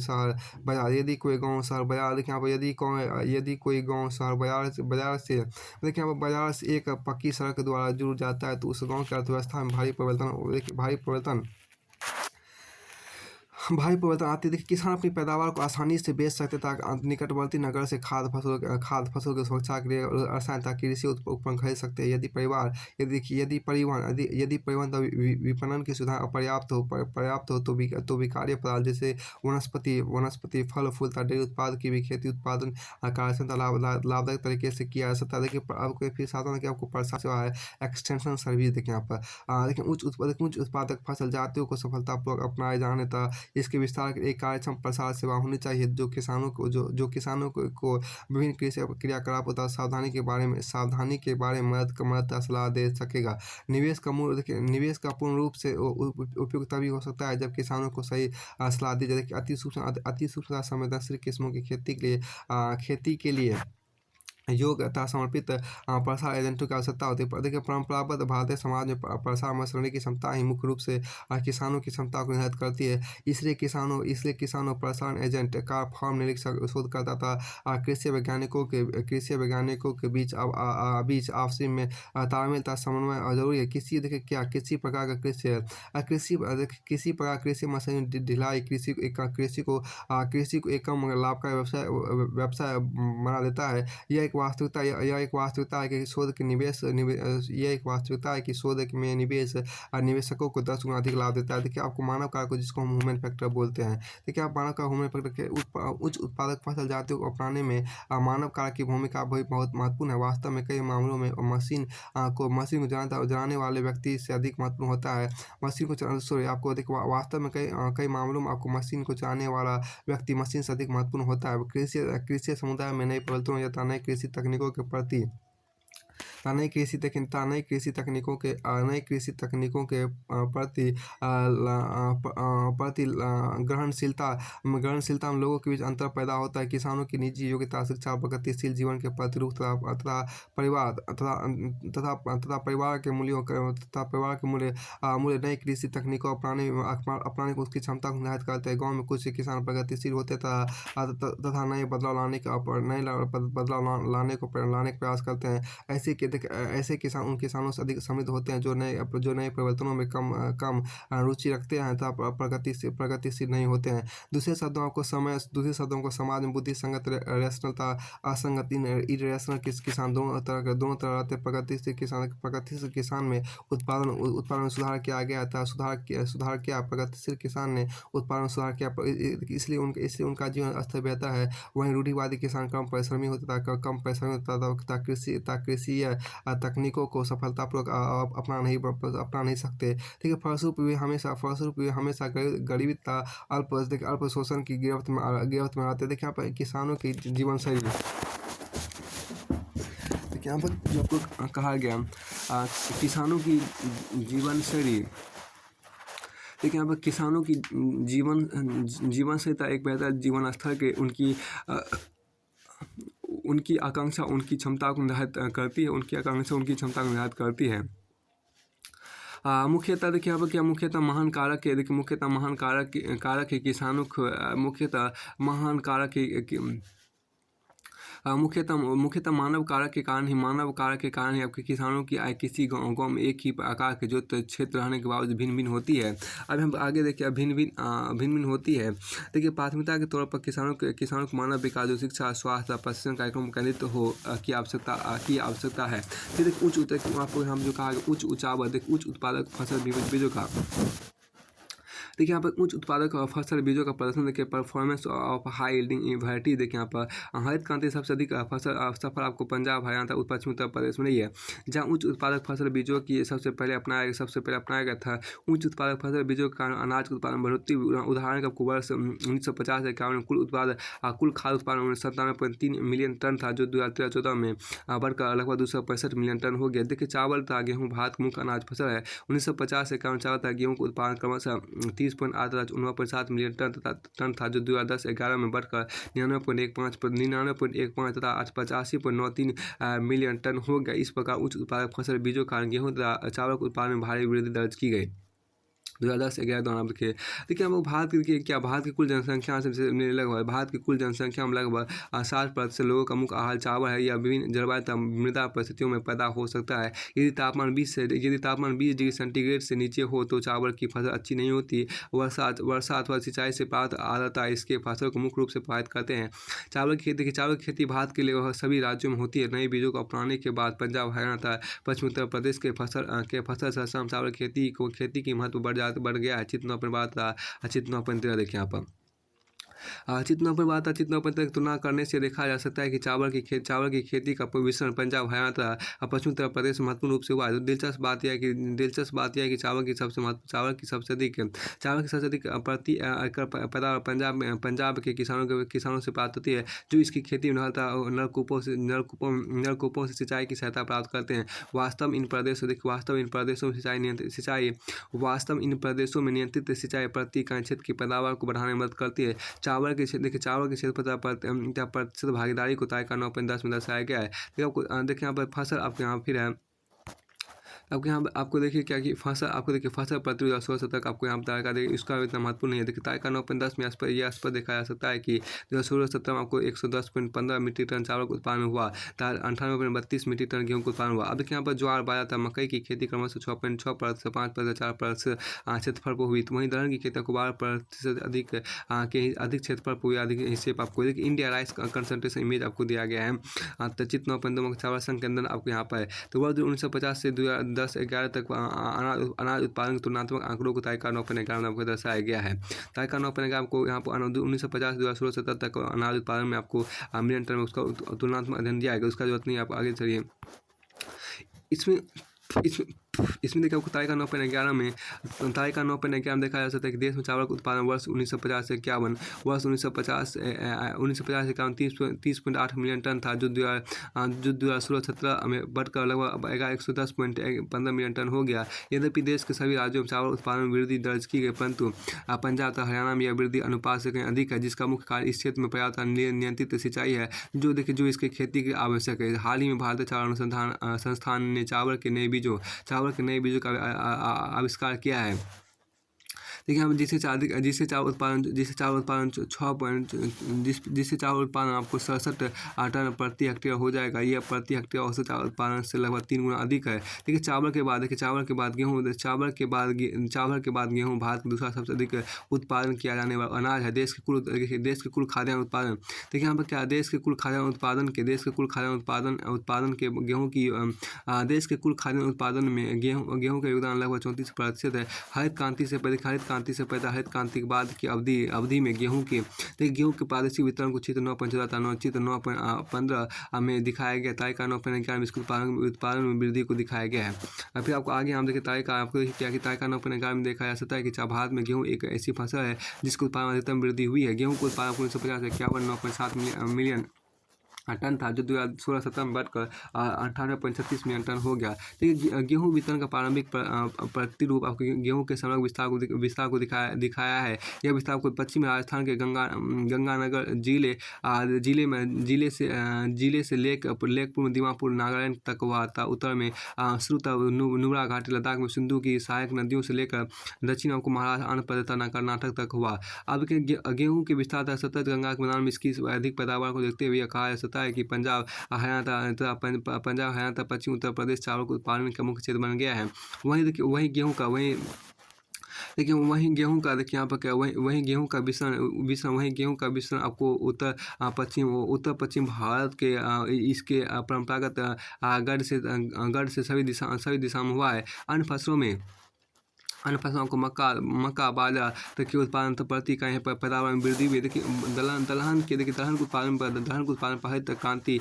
शहर बाजार देखिए यहाँ पर यदि कोई गाँव शहर बाजार से देखिए यहाँ पर बाजार से एक पक्की सड़क द्वारा जुड़ जाता है तो उस गांव की अर्थव्यवस्था में भारी परिवर्तन आती है। देखिए किसान अपनी पैदावार को आसानी से बेच सकते ताकि निकटवर्ती नगर से खाद्य फसलों की सुरक्षा के लिए रसायन तथा कृषि उपकरण खरीद सकते हैं। यदि परिवहन तथा विपणन की सुविधा पर्याप्त हो तो विकार्य पदार्थ जैसे वनस्पति फल फूल तथा डेयरी उत्पाद की भी खेती उत्पादन कार्यक्षमता लाभदायक तरीके से किया जा सकता है। देखिए आपको फिर साथ में आपको प्रसार सेवा है, एक्सटेंशन सर्विस देखिए यहाँ पर देखिए उच्च उत्पादक फसल जातियों को सफलतापूर्वक अपनाए जाने तथा इसके विस्तार के लिए एक कार्यक्षम प्रसार सेवा होनी चाहिए जो किसानों को विभिन्न कृषि क्रियाकलापों तथा सावधानी के बारे में मदद सलाह दे सकेगा। निवेश का पूर्ण रूप से उपयोग तभी हो सकता है जब किसानों को सही सलाह दी जाए। अति सूक्ष्म संवेदनशील किस्मों की खेती के लिए योग तथा समर्पित प्रसार एजेंटों की आवश्यकता होती है। देखिए परंपरागत भारतीय समाज में प्रसार मशीनरी की क्षमता ही मुख्य रूप से किसानों की क्षमता को निर्धारित करती है। इसलिए किसानों प्रसारण एजेंट का फॉर्म निरीक्षक शोधकर्ता तथा कृषि वैज्ञानिकों के बीच आपसी में तालमेल तथा समन्वय जरूरी है। किसी प्रकार का किसी प्रकार कृषि मशीनरी ढिलाई कृषि को एक कम लाभकारी व्यवसाय बना देता है। यह एक वास्तविकता है कि शोध में निवेशकों को 10 गुना अधिक लाभ देता है। देखिए आपको मानव कारक जिसको हम ह्यूमन फैक्टर बोलते हैं। देखिए आप मानव कारक ह्यूमन फैक्टर के उच्च उत्पादक फसल जातियों को अपनाने में मानव कारक की भूमिका भी बहुत महत्वपूर्ण है। वास्तव में कई मामलों में मशीन को जलाने वाले व्यक्ति से अधिक महत्वपूर्ण होता है। वास्तव में कई मामलों में आपको मशीन को चलाने वाला व्यक्ति मशीन से अधिक महत्वपूर्ण होता है। कृषि समुदाय में नई परिवर्तनों या नई कृषि तकनीकों के प्रति नई कृषि तकनीकों के प्रति ग्रहणशीलता में लोगों के बीच अंतर पैदा होता है। किसानों की निजी योग्यता, शिक्षा, प्रगतिशील जीवन के प्रति रुख तथा परिवार के मूल्य नई कृषि तकनीकों अपनाने को उसकी क्षमता को निर्धारित करते हैं। गाँव में कुछ किसान प्रगतिशील होते तथा नए बदलाव लाने का प्रयास करते हैं। ऐसे देखिए ऐसे किसान उन किसानों से अधिक समृद्ध होते हैं जो नए परिवर्तनों में कम रुचि रखते हैं तथा प्रगतिशील नहीं होते हैं। दूसरे शब्दों में समाज में बुद्धि संगत रैशनलता असंगत इरेशनल किसान दोनों तरह रहते हैं। प्रगतिशील किसान में उत्पादन में सुधार किया गया था। सुधार किया प्रगतिशील किसान ने उत्पादन में सुधार किया, इसलिए उनका जीवन स्तर बेहतर है। वहीं रूढ़िवादी किसान कम परिश्रमी होता था, कृषि तकनीकों को सफलतापूर्वक अपना नहीं सकते। ठीक है, फलस्वरूप वे हमेशा गरीबी अल्प शोषण की गिरफ्त में आते। देखिए यहाँ पर किसानों की जीवन शैली, देखिए यहाँ पर जो आपको कहा गया किसानों की जीवन शैली, देखिए यहाँ पर किसानों की जीवन शैली एक बेहतर जीवन स्तर के उनकी आकांक्षा उनकी क्षमता को निर्धारित करती है। उनकी आकांक्षा उनकी क्षमता को निर्धारित करती है। मुख्यतः देखिए यहाँ पर क्या मुख्यतः महान कारक है। देखिए मुख्यतः महान कारक है किसानों को, मुख्यतः महान कारक है मुख्यतः मानव कारक के कारण ही आपके किसानों की आय किसी गाँव में एक ही आकार के जो क्षेत्र रहने के बावजूद भिन्न भिन्न होती है। अब हम आगे देखिए भिन्न भिन्न होती है। देखिए प्राथमिकता के तौर पर किसानों को मानव विकास, जो शिक्षा, स्वास्थ्य, प्रशिक्षण कार्यक्रम केंद्रित हो की आवश्यकता है। फिर देखिए आपको हम जो कहा उच्च उत्पादक फसल बीजों का, देखिए यहाँ पर उच्च उत्पादक फसल बीजों का प्रदर्शन, देखिए performance of high yielding variety. देखिए यहाँ पर हरित क्रांति सबसे अधिक फसल सफल आपको पंजाब, हरियाणा उत्तर पश्चिम उत्तर प्रदेश में नहीं है, जहाँ उच्च उत्पादक फसल बीजों की सबसे पहले अपनाया गया था। उच्च उत्पादक फसल बीजों के कारण अनाज के उत्पादन बढ़ोतरी, उदाहरण का वर्ष 1950-51 कुल खाद्य उत्पादन 97.3 मिलियन टन था, जो 2013-14 में बढ़कर लगभग 265 मिलियन टन हो गया। देखिए चावल तथा गेहूँ भारत मुख्य अनाज फसल है। 1950-51 चावल तथा गेहूँ का उत्पादन क्रमशः 30.8 तथा 9.7 मिलियन टन था, जो 2010-11 में बढ़कर 99.15 तथा 85.93 मिलियन टन हो गया। इस प्रकार उच्च उत्पादक फसल बीजों के कारण गेहूँ तथा चावल के उत्पादन में भारी वृद्धि दर्ज की गई 2010-11 दौरान। देखिए हम भारत की कुल जनसंख्या से लगभग भारत की कुल जनसंख्या में लगभग 60% लोगों का मुख्य आहार चावल है। यह विभिन्न जलवायु तथा मृदा परिस्थितियों में पैदा हो सकता है। यदि तापमान 20 डिग्री सेंटीग्रेड से नीचे हो तो चावल की फसल अच्छी नहीं होती। वर्षा अथवा सिंचाई से प्राप्त आर्द्रता इसके फसल को मुख्य रूप से प्रभावित करते हैं। चावल की खेती भारत के लिए सभी राज्यों में होती है। नए बीजों को अपनाने के बाद पंजाब, हरियाणा तथा पश्चिम उत्तर प्रदेश के फसल चावल खेती की महत्व बढ़ गया है। चितनौपन बात देखिए यहाँ पर चितनौपन की तुलना करने से देखा जा सकता है कि चावल की खेती का विस्तार पंजाब, हरियाणा तथा पश्चिम उत्तर प्रदेश में महत्वपूर्ण रूप से हुआ है। दिलचस्प बात यह है कि चावल की सबसे अधिक प्रति एकड़ पैदावार पंजाब के किसानों से प्राप्त होती है, जो इसकी खेती में नलकूपों से सिंचाई की सहायता प्राप्त करते हैं। वास्तव इन प्रदेशों में नियंत्रित सिंचाई प्रति इकाई क्षेत्र की पैदावार को बढ़ाने में मदद करती है। चावल के क्षेत्र प्रतिशत भागीदारी को तालिका 9.10 में दर्शाया गया है। देखिए यहाँ पर फसल आपके यहाँ फिर है आपको देखिए क्या कि फसल प्रति 16 तक आपको यहाँ तालिका देखिए इसका इतना महत्वपूर्ण नहीं है। देखिए तालिका 9.10 में यह स्पष्ट देखा जा सकता है कि 2016-17 में आपको 110.15 मीट्रिक टन चावल का उत्पादन हुआ, 98.32 मीट्रिक टन गेहूँ का उत्पादन हुआ। अब देखिए यहाँ पर ज्वार, बाजरा तथा मकई की खेती क्रमशः 6.6% से 5% 4% क्षेत्रफल पर हुई। तो वहीं दलहन की खेती को 12% अधिक क्षेत्रफल पर हुई। अधिक हिस्से पर आपको देखिए इंडिया राइस कंसंट्रेशन इमेज आपको दिया गया है। चित 9.2 चावल संकेंद्रण आपको यहाँ पर है। तो वर्ष 1950 से 2010-11 तक अनाज उत्पादन के तुलनात्मक आंकड़ों को तालिका 9.11 में आपको दर्शाया गया है। तालिका 9.11 आपको यहाँ पर 1950-2016-17 तक अनाज उत्पादन में आपको मिलियन टन में उसका तुलनात्मक अध्ययन दिया गया। उसका जरूरत नहीं, आप आगे चलिए। इसमें देखिए आपको तालिका 9.11 में देखा जा सकता है कि देश में चावल का उत्पादन वर्ष 1950 से 51 वर्ष 1950 से 51 30.8 मिलियन टन था, जो 2016-17 में बढ़कर लगभग 110.15 मिलियन टन हो गया। यद्यपि देश के सभी राज्यों में चावल उत्पादन में वृद्धि दर्ज की गई, परंतु पंजाब तथा हरियाणा में यह वृद्धि अनुपात से कहीं अधिक है, जिसका मुख्य कारण इस क्षेत्र में पर्याप्त नियंत्रित सिंचाई है, जो इसके खेती के आवश्यक है। हाल ही में भारतीय चावल अनुसंधान संस्थान ने चावल के नए बीजों का आविष्कार किया है। देखिए हम जिससे चावल उत्पादन 6 पॉइंट जिससे चावल उत्पादन आपको 67 टन प्रति हेक्टेयर हो जाएगा। यह प्रति हेक्टेयर औसत चावल उत्पादन से लगभग 3 गुना अधिक है। देखिए चावल के बाद गेहूँ, चावल के बाद गेहूँ भारत का दूसरा सबसे अधिक उत्पादन किया जाने वाला अनाज है। देश के कुल खाद्यान्न उत्पादन, देखिए यहाँ पर क्या देश के कुल खाद्यान्न उत्पादन के गेहूँ की देश के कुल खाद्यान्न उत्पादन में गेहूँ का योगदान लगभग 34% है। हरित क्रांति से के बाद की अवधि में गेहूँ के प्रादेशिक वितरण को चित्र 9.15 में दिखाया गया। तालिका 9.11 इसके उत्पादन में वृद्धि को दिखाया गया है। फिर आपको आगे हम देखें तालिका 9.11 में देखा जा सकता है कि भारत में गेहूँ एक ऐसी फसल है जिसके उत्पादन में अधिकतम वृद्धि हुई है। गेहूँ को उत्पादन 1950 से 9.7 मिलियन टन था, जो 2016-17 में बढ़कर 98.36 मिलियन टन हो गया। देखिए गेहूँ वितरण का प्रारंभिक प्रतिरूप आपको गेहूँ के समग्र विस्तार को दिखाया है। यह विस्तार को पश्चिमी राजस्थान के गंगानगर जिले से लेकपुर दीमापुर नागालैंड तक हुआ था। उत्तर में शुरू नुब्रा घाटी, लद्दाख में सिंधु की सहायक नदियों से लेकर दक्षिण आपको महाराष्ट्र, आंध्र प्रदेश, कर्नाटक तक हुआ। अब गेहूँ के विस्तार तक सतत गंगा के मैदान में इसकी अधिक पैदावार को देखते हुए कहा जा सकता है कि पंजाब हरियाणा तथा पश्चिम उत्तर प्रदेश चावल के उत्पादन का मुख्य क्षेत्र बन गया है। वहीं गेहूं का देखिए यहाँ पर क्या वहीं गेहूं का विषण आपको उत्तर पश्चिम भारत के इसके परंपरागत गढ़ से सभी दिशा में हुआ है। अन्य फसलों को मक्का बाजरा तक के उत्पादन प्रति का यहाँ पर पैदावार में वृद्धि हुई। देखिए दलहन के उत्पादन पर हरित क्रांति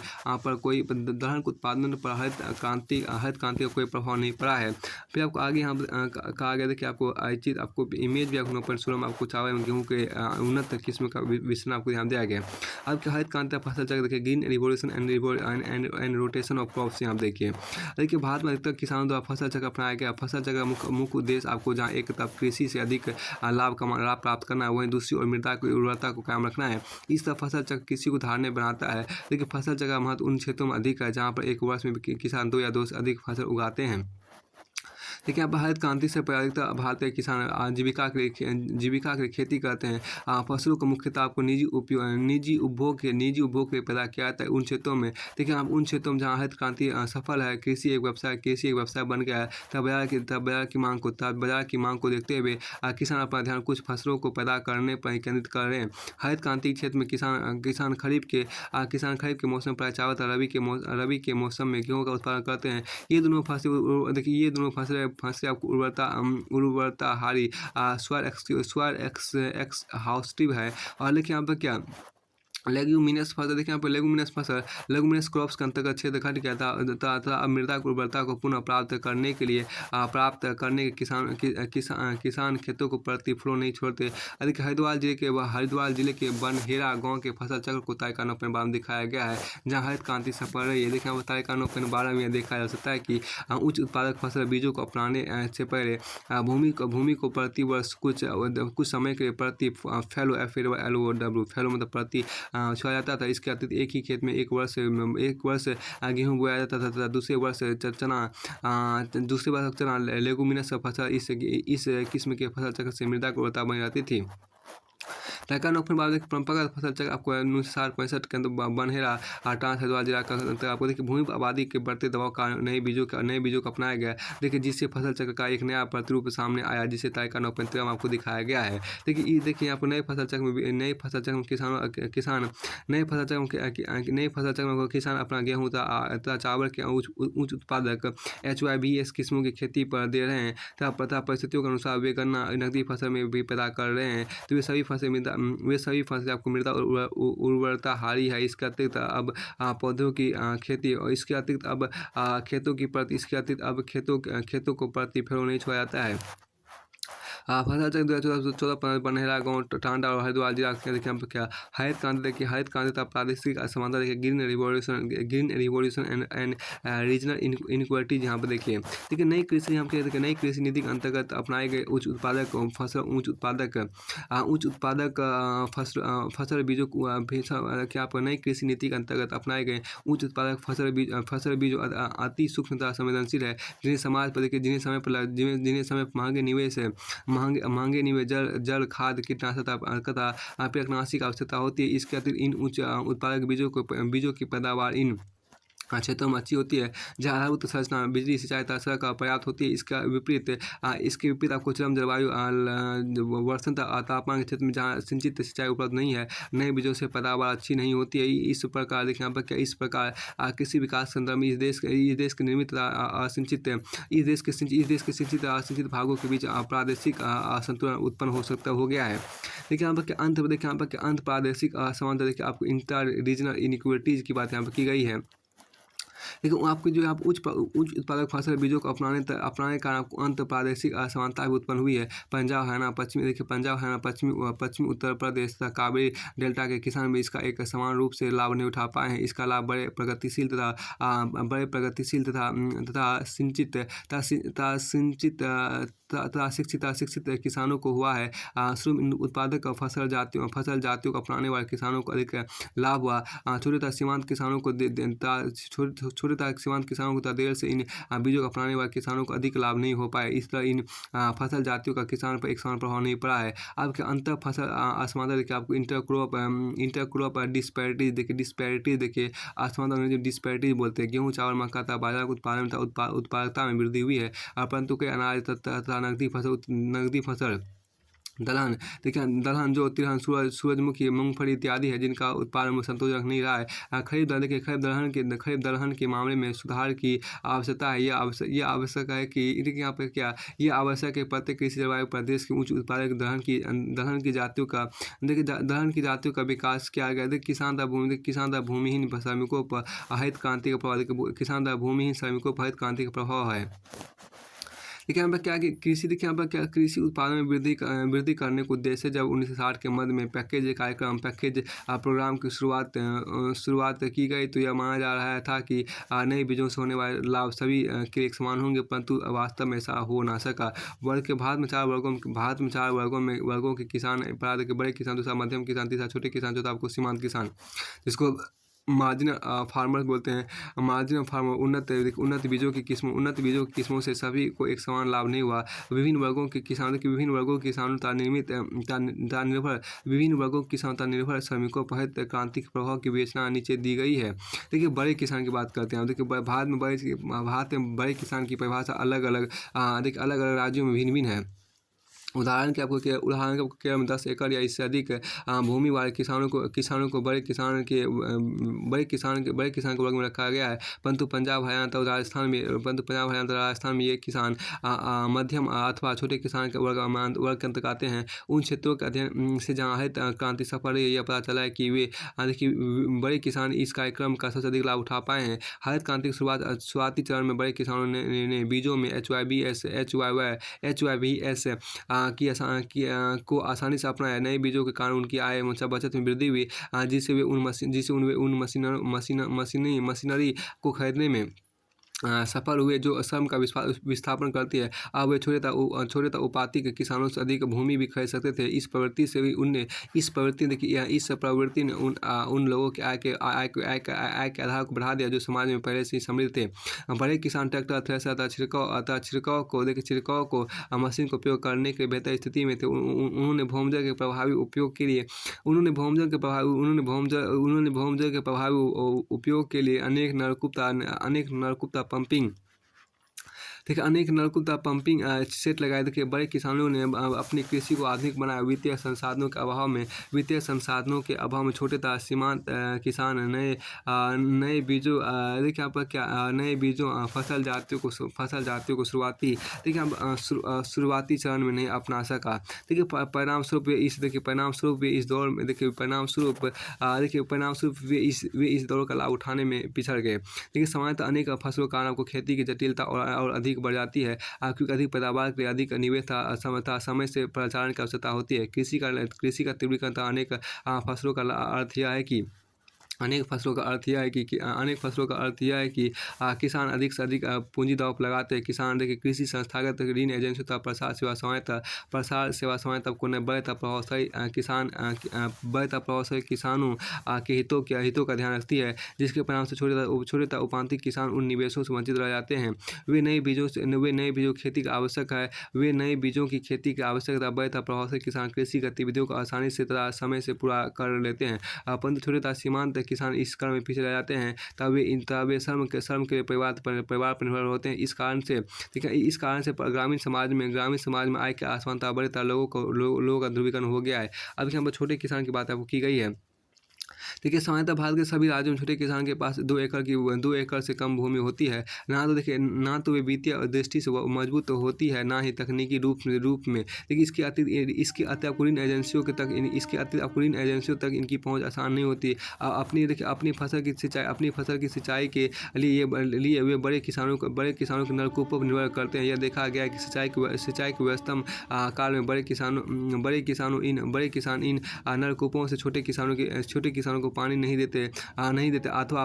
का कोई प्रभाव नहीं पड़ा है। फिर आपको आगे यहाँ कहा गया देखिए आपको इमेज भी आपको 9.16 में आपको चावल एवं गेहूँ के उन्नत किस्म का विषय आपको ध्यान दिया गया। अब क्या हरित क्रांति फसल चक्र देखिए green revolution and rotation of crops यहाँ देखिए भारत में अधिकतर किसानों द्वारा फसल चक्र अपनाया गया। फसल चक्र मुख्य उद्देश्य आपको जहाँ एक तरफ कृषि से अधिक लाभ प्राप्त करना है, वहीं दूसरी ओर मृदा की उर्वरता को कायम रखना है। इस तरह फसल चक्र कृषि को धारणीय बनाता है। लेकिन फसल चक्र का महत्व उन क्षेत्रों में अधिक है जहाँ पर एक वर्ष में किसान 2 या 2 से अधिक फसल उगाते हैं। देखिए यहाँ पर हरित क्रांति से अधिकतर भारतीय किसान जीविका के लिए खेती करते हैं। फसलों को मुख्यतः आपको निजी उपभोग के लिए पैदा किया जाता है उन क्षेत्रों में। देखिए आप उन क्षेत्रों में जहाँ हरित क्रांति सफल है, कृषि एक व्यवसाय बन गया है, तब बाजार की मांग को देखते हुए किसान अपना ध्यान कुछ फसलों को पैदा करने पर ही केंद्रित कर रहे हैं। हरित क्रांति क्षेत्र में किसान खरीफ के मौसम प्राय चावल तथा रबी के मौसम में गेहूँ का उत्पादन करते हैं। ये दोनों फसलें आपको उर्वरताहारी स्वर एक्सहाउस्टिव है। और लेकिन यहाँ पर क्या लेग्यूमिनस फसल, देखिए यहाँ पर लेग्यूमिनस क्रॉप्स के अंतर्गत क्षेत्र घट गया था। मृदा की उर्वरता को पुनः प्राप्त करने के किसान खेतों को प्रति फ्लो नहीं छोड़ते। अधिक हरिद्वार जिले के बनहेरा गांव के फसल चक्र को तालिका 9.12 में दिखाया गया है, जहां हरित क्रांति सफल रही है। देखिए तालिका 9.12 में देखा जा सकता है कि उच्च उत्पादक फसल बीजों को अपनाने से पहले भूमि को प्रति वर्ष कुछ समय के प्रति फैलो मतलब प्रति छुआ जाता था। इसके अतिरिक्त एक ही खेत में एक वर्ष गेहूँ बोया जाता था तथा दूसरे वर्ष चना लेगुमिनस फसल इस किस्म के फसल चक्र से मृदा की उर्वरता बनी रहती थी। तालिका 9.12 परंपरागत फसल चक्र आपको 1965 के अंदर बनहेरा टांस हरिद्वार जिला का आपको देखिए भूमि आबादी के बढ़ते दबाव का नए बीजों को अपनाया गया। देखिए जिससे फसल चक्र का एक नया प्रतिरूप सामने आया, जिसे तालिका 9.13 में आपको दिखाया गया है। देखिए आपको नए फसल चक्र में किसान अपना गेहूँ तथा चावल के उच्च उत्पादक HYBS किस्मों की खेती पर दे रहे हैं तथा परिस्थितियों के अनुसार वे गन्ना नकदी फसल में भी पैदा कर रहे हैं। तो वे सभी फसलें आपको मृदा उर्वरता हारी है। इसके अतिरिक्त अब पौधों की खेती और इसके अतिरिक्त अब खेतों को प्रति फेरो नहीं छोड़ा जाता है। फसल चक्र 2014 बनहेरा गांव टांडा और हरिद्वार जिला देखिए हम क्या हरित क्रांति तथा प्रादेशिक असमानता देखिए green revolution and regional inequality यहाँ पर देखिए नई कृषि नीति के अंतर्गत अपनाए गए उच्च उत्पादक फसल बीजों क्या आपको नई कृषि नीति के अंतर्गत अपनाए गए उच्च उत्पादक फसल बीज अति सूक्ष्म तथा संवेदनशील है, जिन्हें समय पर महंगे महंगे निवेश, जल, खाद, कीटनाशक तथा कीटनाशी की आवश्यकता होती है। इसके अतिरिक्त इन उच्च उत्पादक बीजों की पैदावार इन क्षेत्रों में अच्छी होती है जहाँ आधारभूत संरचना, बिजली, सिंचाई तथा सड़क पर्याप्त होती है। इसके विपरीत आपको चरम जलवायु, वर्षण तापमान के क्षेत्र में जहाँ सिंचित सिंचाई उपलब्ध नहीं है, नए बीजों से पैदावार अच्छी नहीं होती है। इस प्रकार देखिए यहाँ पर क्या, इस प्रकार कृषि विकास के संदर्भ में इस देश के निर्मित असिंचित असिंचित भागों के बीच प्रादेशिक असंतुलन उत्पन्न हो गया है। देखिए यहाँ पर क्या अंत प्रादेशिक असमानता, देखिए आपको इंटर रीजनल इनइक्वालिटीज़ की बात यहाँ पर की गई है। लेकिन आपके जो आप उच्च उत्पादक फसल बीजों को अपनाने के कारण आपको अंत प्रादेशिक असमानता भी उत्पन्न हुई है। पंजाब, हरियाणा, पश्चिमी उत्तर प्रदेश तथा कावेरी डेल्टा के किसान भी इसका एक समान रूप से लाभ नहीं उठा पाए हैं। इसका लाभ बड़े प्रगतिशील तथा शिक्षित किसानों को हुआ है। शुष्क उत्पादक फसल जातियों को अपनाने वाले किसानों को अधिक लाभ हुआ। छोटे तथा सीमांत किसानों को देर से इन बीजों को अपनाने वाले किसानों को अधिक लाभ नहीं हो पाए। इस तरह इन फसल जातियों का किसान पर एक समान प्रभाव नहीं पड़ा है। आपके अंतर फसल असमानता देखिए, आपको इंटर क्रॉप डिस्पैरिटीज देखिए, असमानता डिस्पैरिटीज बोलते हैं। गेहूँ, चावल, मक्का तथा बाजरा के उत्पादन तथा उत्पादकता में वृद्धि हुई है, परंतु कई अनाज तथा नकदी फसल दलहन देखिए, जो तिलहन, सूरजमुखी, मूंगफली इत्यादि है, जिनका उत्पादन संतोषजनक नहीं रहा है। खरीफ दलहन के मामले में सुधार की आवश्यकता है। ये आवश्यक है कि देखिए यहाँ पर क्या, ये आवश्यक है प्रत्येक कृषि जलवायु प्रदेश के उच्च उत्पादक दलहन की जातियों का विकास किया गया। देखिए किसान तथा भूमिहीन श्रमिकों पर हरित क्रांति का प्रभाव है। देखिए यहाँ पर क्या कि कृषि उत्पादन में वृद्धि करने के उद्देश्य से जब 1960 के मध्य में पैकेज प्रोग्राम की शुरुआत की गई, तो यह माना जा रहा था कि नए बीजों से होने वाले लाभ सभी के लिए समान होंगे, परंतु वास्तव में ऐसा हो ना सका। भारत में चार वर्गों के किसान, बड़े किसान, दूसरा मध्यम किसान, तीसरा छोटे किसान, चौथा आपको सीमांत किसान, जिसको मार्जिनल फार्मर्स बोलते हैं। मार्जिनल फार्मर उन्नत बीजों की किस्मों से सभी को एक समान लाभ नहीं हुआ। विभिन्न वर्गों के किसानों पर निर्भर श्रमिकों पर हरित क्रांति के प्रभाव की विवेचना नीचे दी गई है। देखिए बड़े किसान की बात करते हैं। देखिए भारत में बड़े किसान की परिभाषा अलग अलग राज्यों में भिन्न भिन्न है। उदाहरण के आपको केरल में 10 एकड़ या इससे अधिक भूमि वाले किसानों को बड़े किसान के वर्ग में रखा गया है, परंतु पंजाब, हरियाणा तथा राजस्थान में ये किसान मध्यम अथवा छोटे किसान के वर्ग के अंतर्गत आते हैं। उन क्षेत्रों के अध्ययन से जहाँ हरित क्रांति सफल रही है, यह पता चला है कि बड़े किसान इस कार्यक्रम का सबसे अधिक लाभ उठा पाए हैं। हरित क्रांति के शुरुआती चरण में बड़े किसानों ने बीजों में HYBS को आसानी से अपनाया। नए बीजों के कारण उनकी आय बचत में वृद्धि हुई, जिससे वे उन मशीनरी को खरीदने में सफल हुए जो श्रम का विस्थापन करती है। अब वे छोटे तथा उपाधि के किसानों से अधिक भूमि भी खरीद सकते थे। इस प्रवृत्ति ने उन लोगों के आय के आधार को बढ़ा दिया जो समाज में पहले से ही समृद्ध थे। बड़े किसान ट्रैक्टर, थ्रेशर तथा छिड़काव को मशीन का उपयोग करने के बेहतर स्थिति में थे। उन्होंने भूमजल के प्रभावी उपयोग के लिए अनेक नलकूप पंपिंग सेट लगाए। देखिए बड़े किसानों ने अपनी कृषि को आधुनिक बनाया। वित्तीय संसाधनों के अभाव में छोटे तथा सीमांत किसान नए बीजों फसल जातियों को शुरुआती चरण में नहीं अपना सका। देखिए परिणामस्वरूप वे इस दौर का लाभ उठाने में पिछड़ गए। देखिए सामान्यतः अनेक फसलों के कारण आपको खेती की जटिलता और अधिक बढ़ जाती है, क्योंकि अधिक पैदावार के लिए अधिक निवेश समय से प्रचारण की आवश्यकता होती है। कृषि का तीव्रीकरण अनेक फसलों का अर्थ यह है कि अनेक फसलों का अर्थ यह है कि अनेक फसलों का अर्थ यह है कि किसान अधिक से अधिक पूंजी दांव पर लगाते हैं। किसान देखिए कृषि संस्थागत ऋण एजेंसी तथा प्रसार सेवा सेवाएं तब को बड़े तथा प्रभावशाली बड़े तथा प्रभावशाली किसानों के हितों का ध्यान रखती है, जिसके परिणाम से छोटे तथा उपांतिक किसान उन निवेशों से वंचित रह जाते हैं। वे नए बीजों की खेती का आवश्यक है वे नए बीजों की खेती की आवश्यकता बड़े तथा प्रभावशाली किसान कृषि गतिविधियों को आसानी से तथा समय से पूरा कर लेते हैं। परंतु छोटे तथा सीमांत किसान इस कर्म में पीछे रह जाते हैं, तब वे श्रम के लिए परिवार पर निर्भर होते हैं। इस कारण से ठीक है, इस कारण से ग्रामीण समाज में आय की असमानता बड़े तरह लोगों का ध्रुवीकरण हो गया है। अब यहाँ पर छोटे किसान की बात आपको की गई है। देखिए सामान्यतः भारत के सभी राज्यों में छोटे किसान के पास 2 एकड़ से कम भूमि होती है। ना तो वे वित्तीय दृष्टि से मजबूत होती है, ना ही तकनीकी रूप में। देखिए इसके अति अकुलीन अकुलीन एजेंसियों तक इनकी पहुंच आसान नहीं होती। अपनी फसल की सिंचाई के लिए वे बड़े किसानों के नलकूपों पर निर्भर करते हैं। यह देखा गया है कि सिंचाई की व्यवस्था काल में बड़े किसान इन नलकूपों से छोटे किसानों को पानी नहीं देते अथवा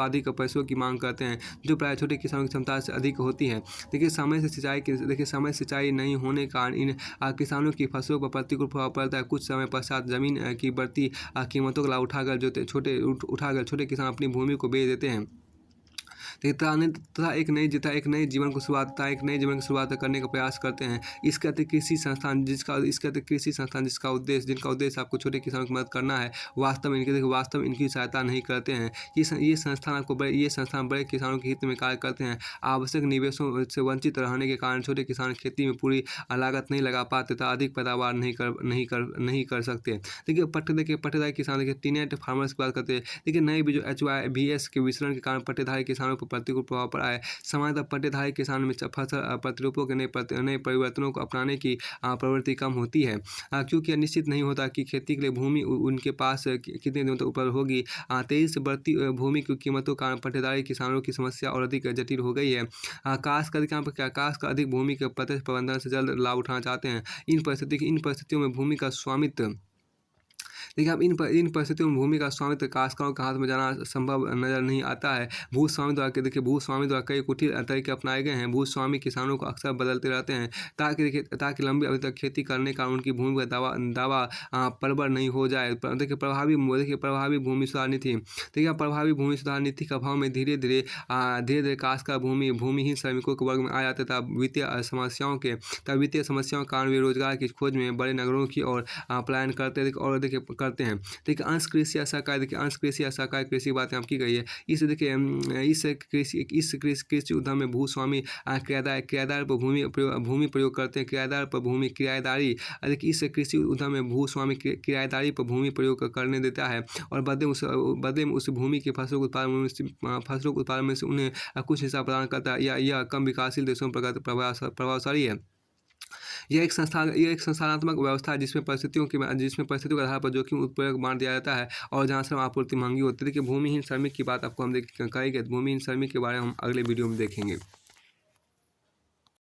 अधिक पैसों की मांग करते हैं, जो प्राय छोटे किसानों की क्षमता से अधिक होती है। देखिए समय से सिंचाई नहीं होने के कारण इन किसानों की फसलों पर प्रतिकूल प्रभाव पड़ता है। कुछ समय पश्चात जमीन की बढ़ती कीमतों का लाभ उठाकर छोटे किसान अपनी भूमि को बेच देते हैं। तथा एक नए जीवन की शुरुआत करने का प्रयास करते हैं। इसके अतिरिक्त कृषि संस्थान जिनका उद्देश्य आपको छोटे किसानों की मदद करना है, वास्तव में इनकी सहायता नहीं करते हैं। ये संस्थान बड़े किसानों के हित में कार्य करते हैं। आवश्यक निवेशों से वंचित रहने के कारण छोटे किसान खेती में पूरी लागत नहीं लगा पाते तथा अधिक पैदावार नहीं कर सकते। देखिए पट्टेदारी किसान, देखिए टीनेट फार्मर्स की बात करते हैं। देखिए नए बीजों HYBS के विचलन के कारण पट्टेदारी किसानों पर प्रतिकूल प्रभाव पड़ा है। सामान्यतः पट्टेदारी किसान में फसल प्रतिरूपों के नए परिवर्तनों को अपनाने की प्रवृत्ति कम होती है, क्योंकि यह निश्चित नहीं होता कि खेती के लिए भूमि उनके पास कितने दिनों तक उपलब्ध होगी। तेजी से बढ़ती भूमि की कीमतों के कारण पट्टेदारी किसानों की समस्या और अधिक जटिल हो गई है। काश का अधिक भूमि के प्रत्यक्ष प्रबंधन से जल्द लाभ उठाना चाहते हैं। इन परिस्थितियों में भूमि का स्वामित्व देखिए अब इन परिस्थितियों में भूमि का स्वामित्व काश्तकारों के हाथ में जाना संभव नजर नहीं आता है। भूस्वामी द्वारा कई कुटिल तरीके अपनाए गए हैं। भूस्वामी किसानों को अक्सर बदलते रहते हैं ताकि लंबी अवधि तक खेती करने का उनकी भूमि का दावा परबर नहीं हो जाए। देखिए प्रभावी भूमि सुधार नीति। देखिए प्रभावी भूमि सुधार नीति के अभाव में धीरे धीरे काश्तकार भूमिहीन श्रमिकों के वर्ग में आ जाते तथा वित्तीय समस्याओं के कारण वे रोजगार की खोज में बड़े नगरों की ओर पलायन करते हैं। देखिए अंश कृषि या सहकारी कृषि की बातें की गई है। इस कृषि उद्यम में भूस्वामी किराएदार पर भूमि प्रयोग करते हैं। किराएदारी इस कृषि उद्यम में भूस्वामी किराएदारी पर भूमि प्रयोग करने देता है और बदले में उस भूमि की फसलों के उत्पादन में से उन्हें कुछ हिस्सा प्रदान करता है। यह कम विकासशील देशों में प्रभावशाली है। यह एक संस्थानात्मक व्यवस्था है जिसमें परिस्थितियों के आधार पर जोखिम उत्प्रेरक बांट दिया जाता है और जहाँ श्रम आपूर्ति महंगी होती है। देखिए भूमिहीन श्रमिक की बात आपको हम करेंगे। भूमिहीन श्रमिक के बारे में हम अगले वीडियो में देखेंगे।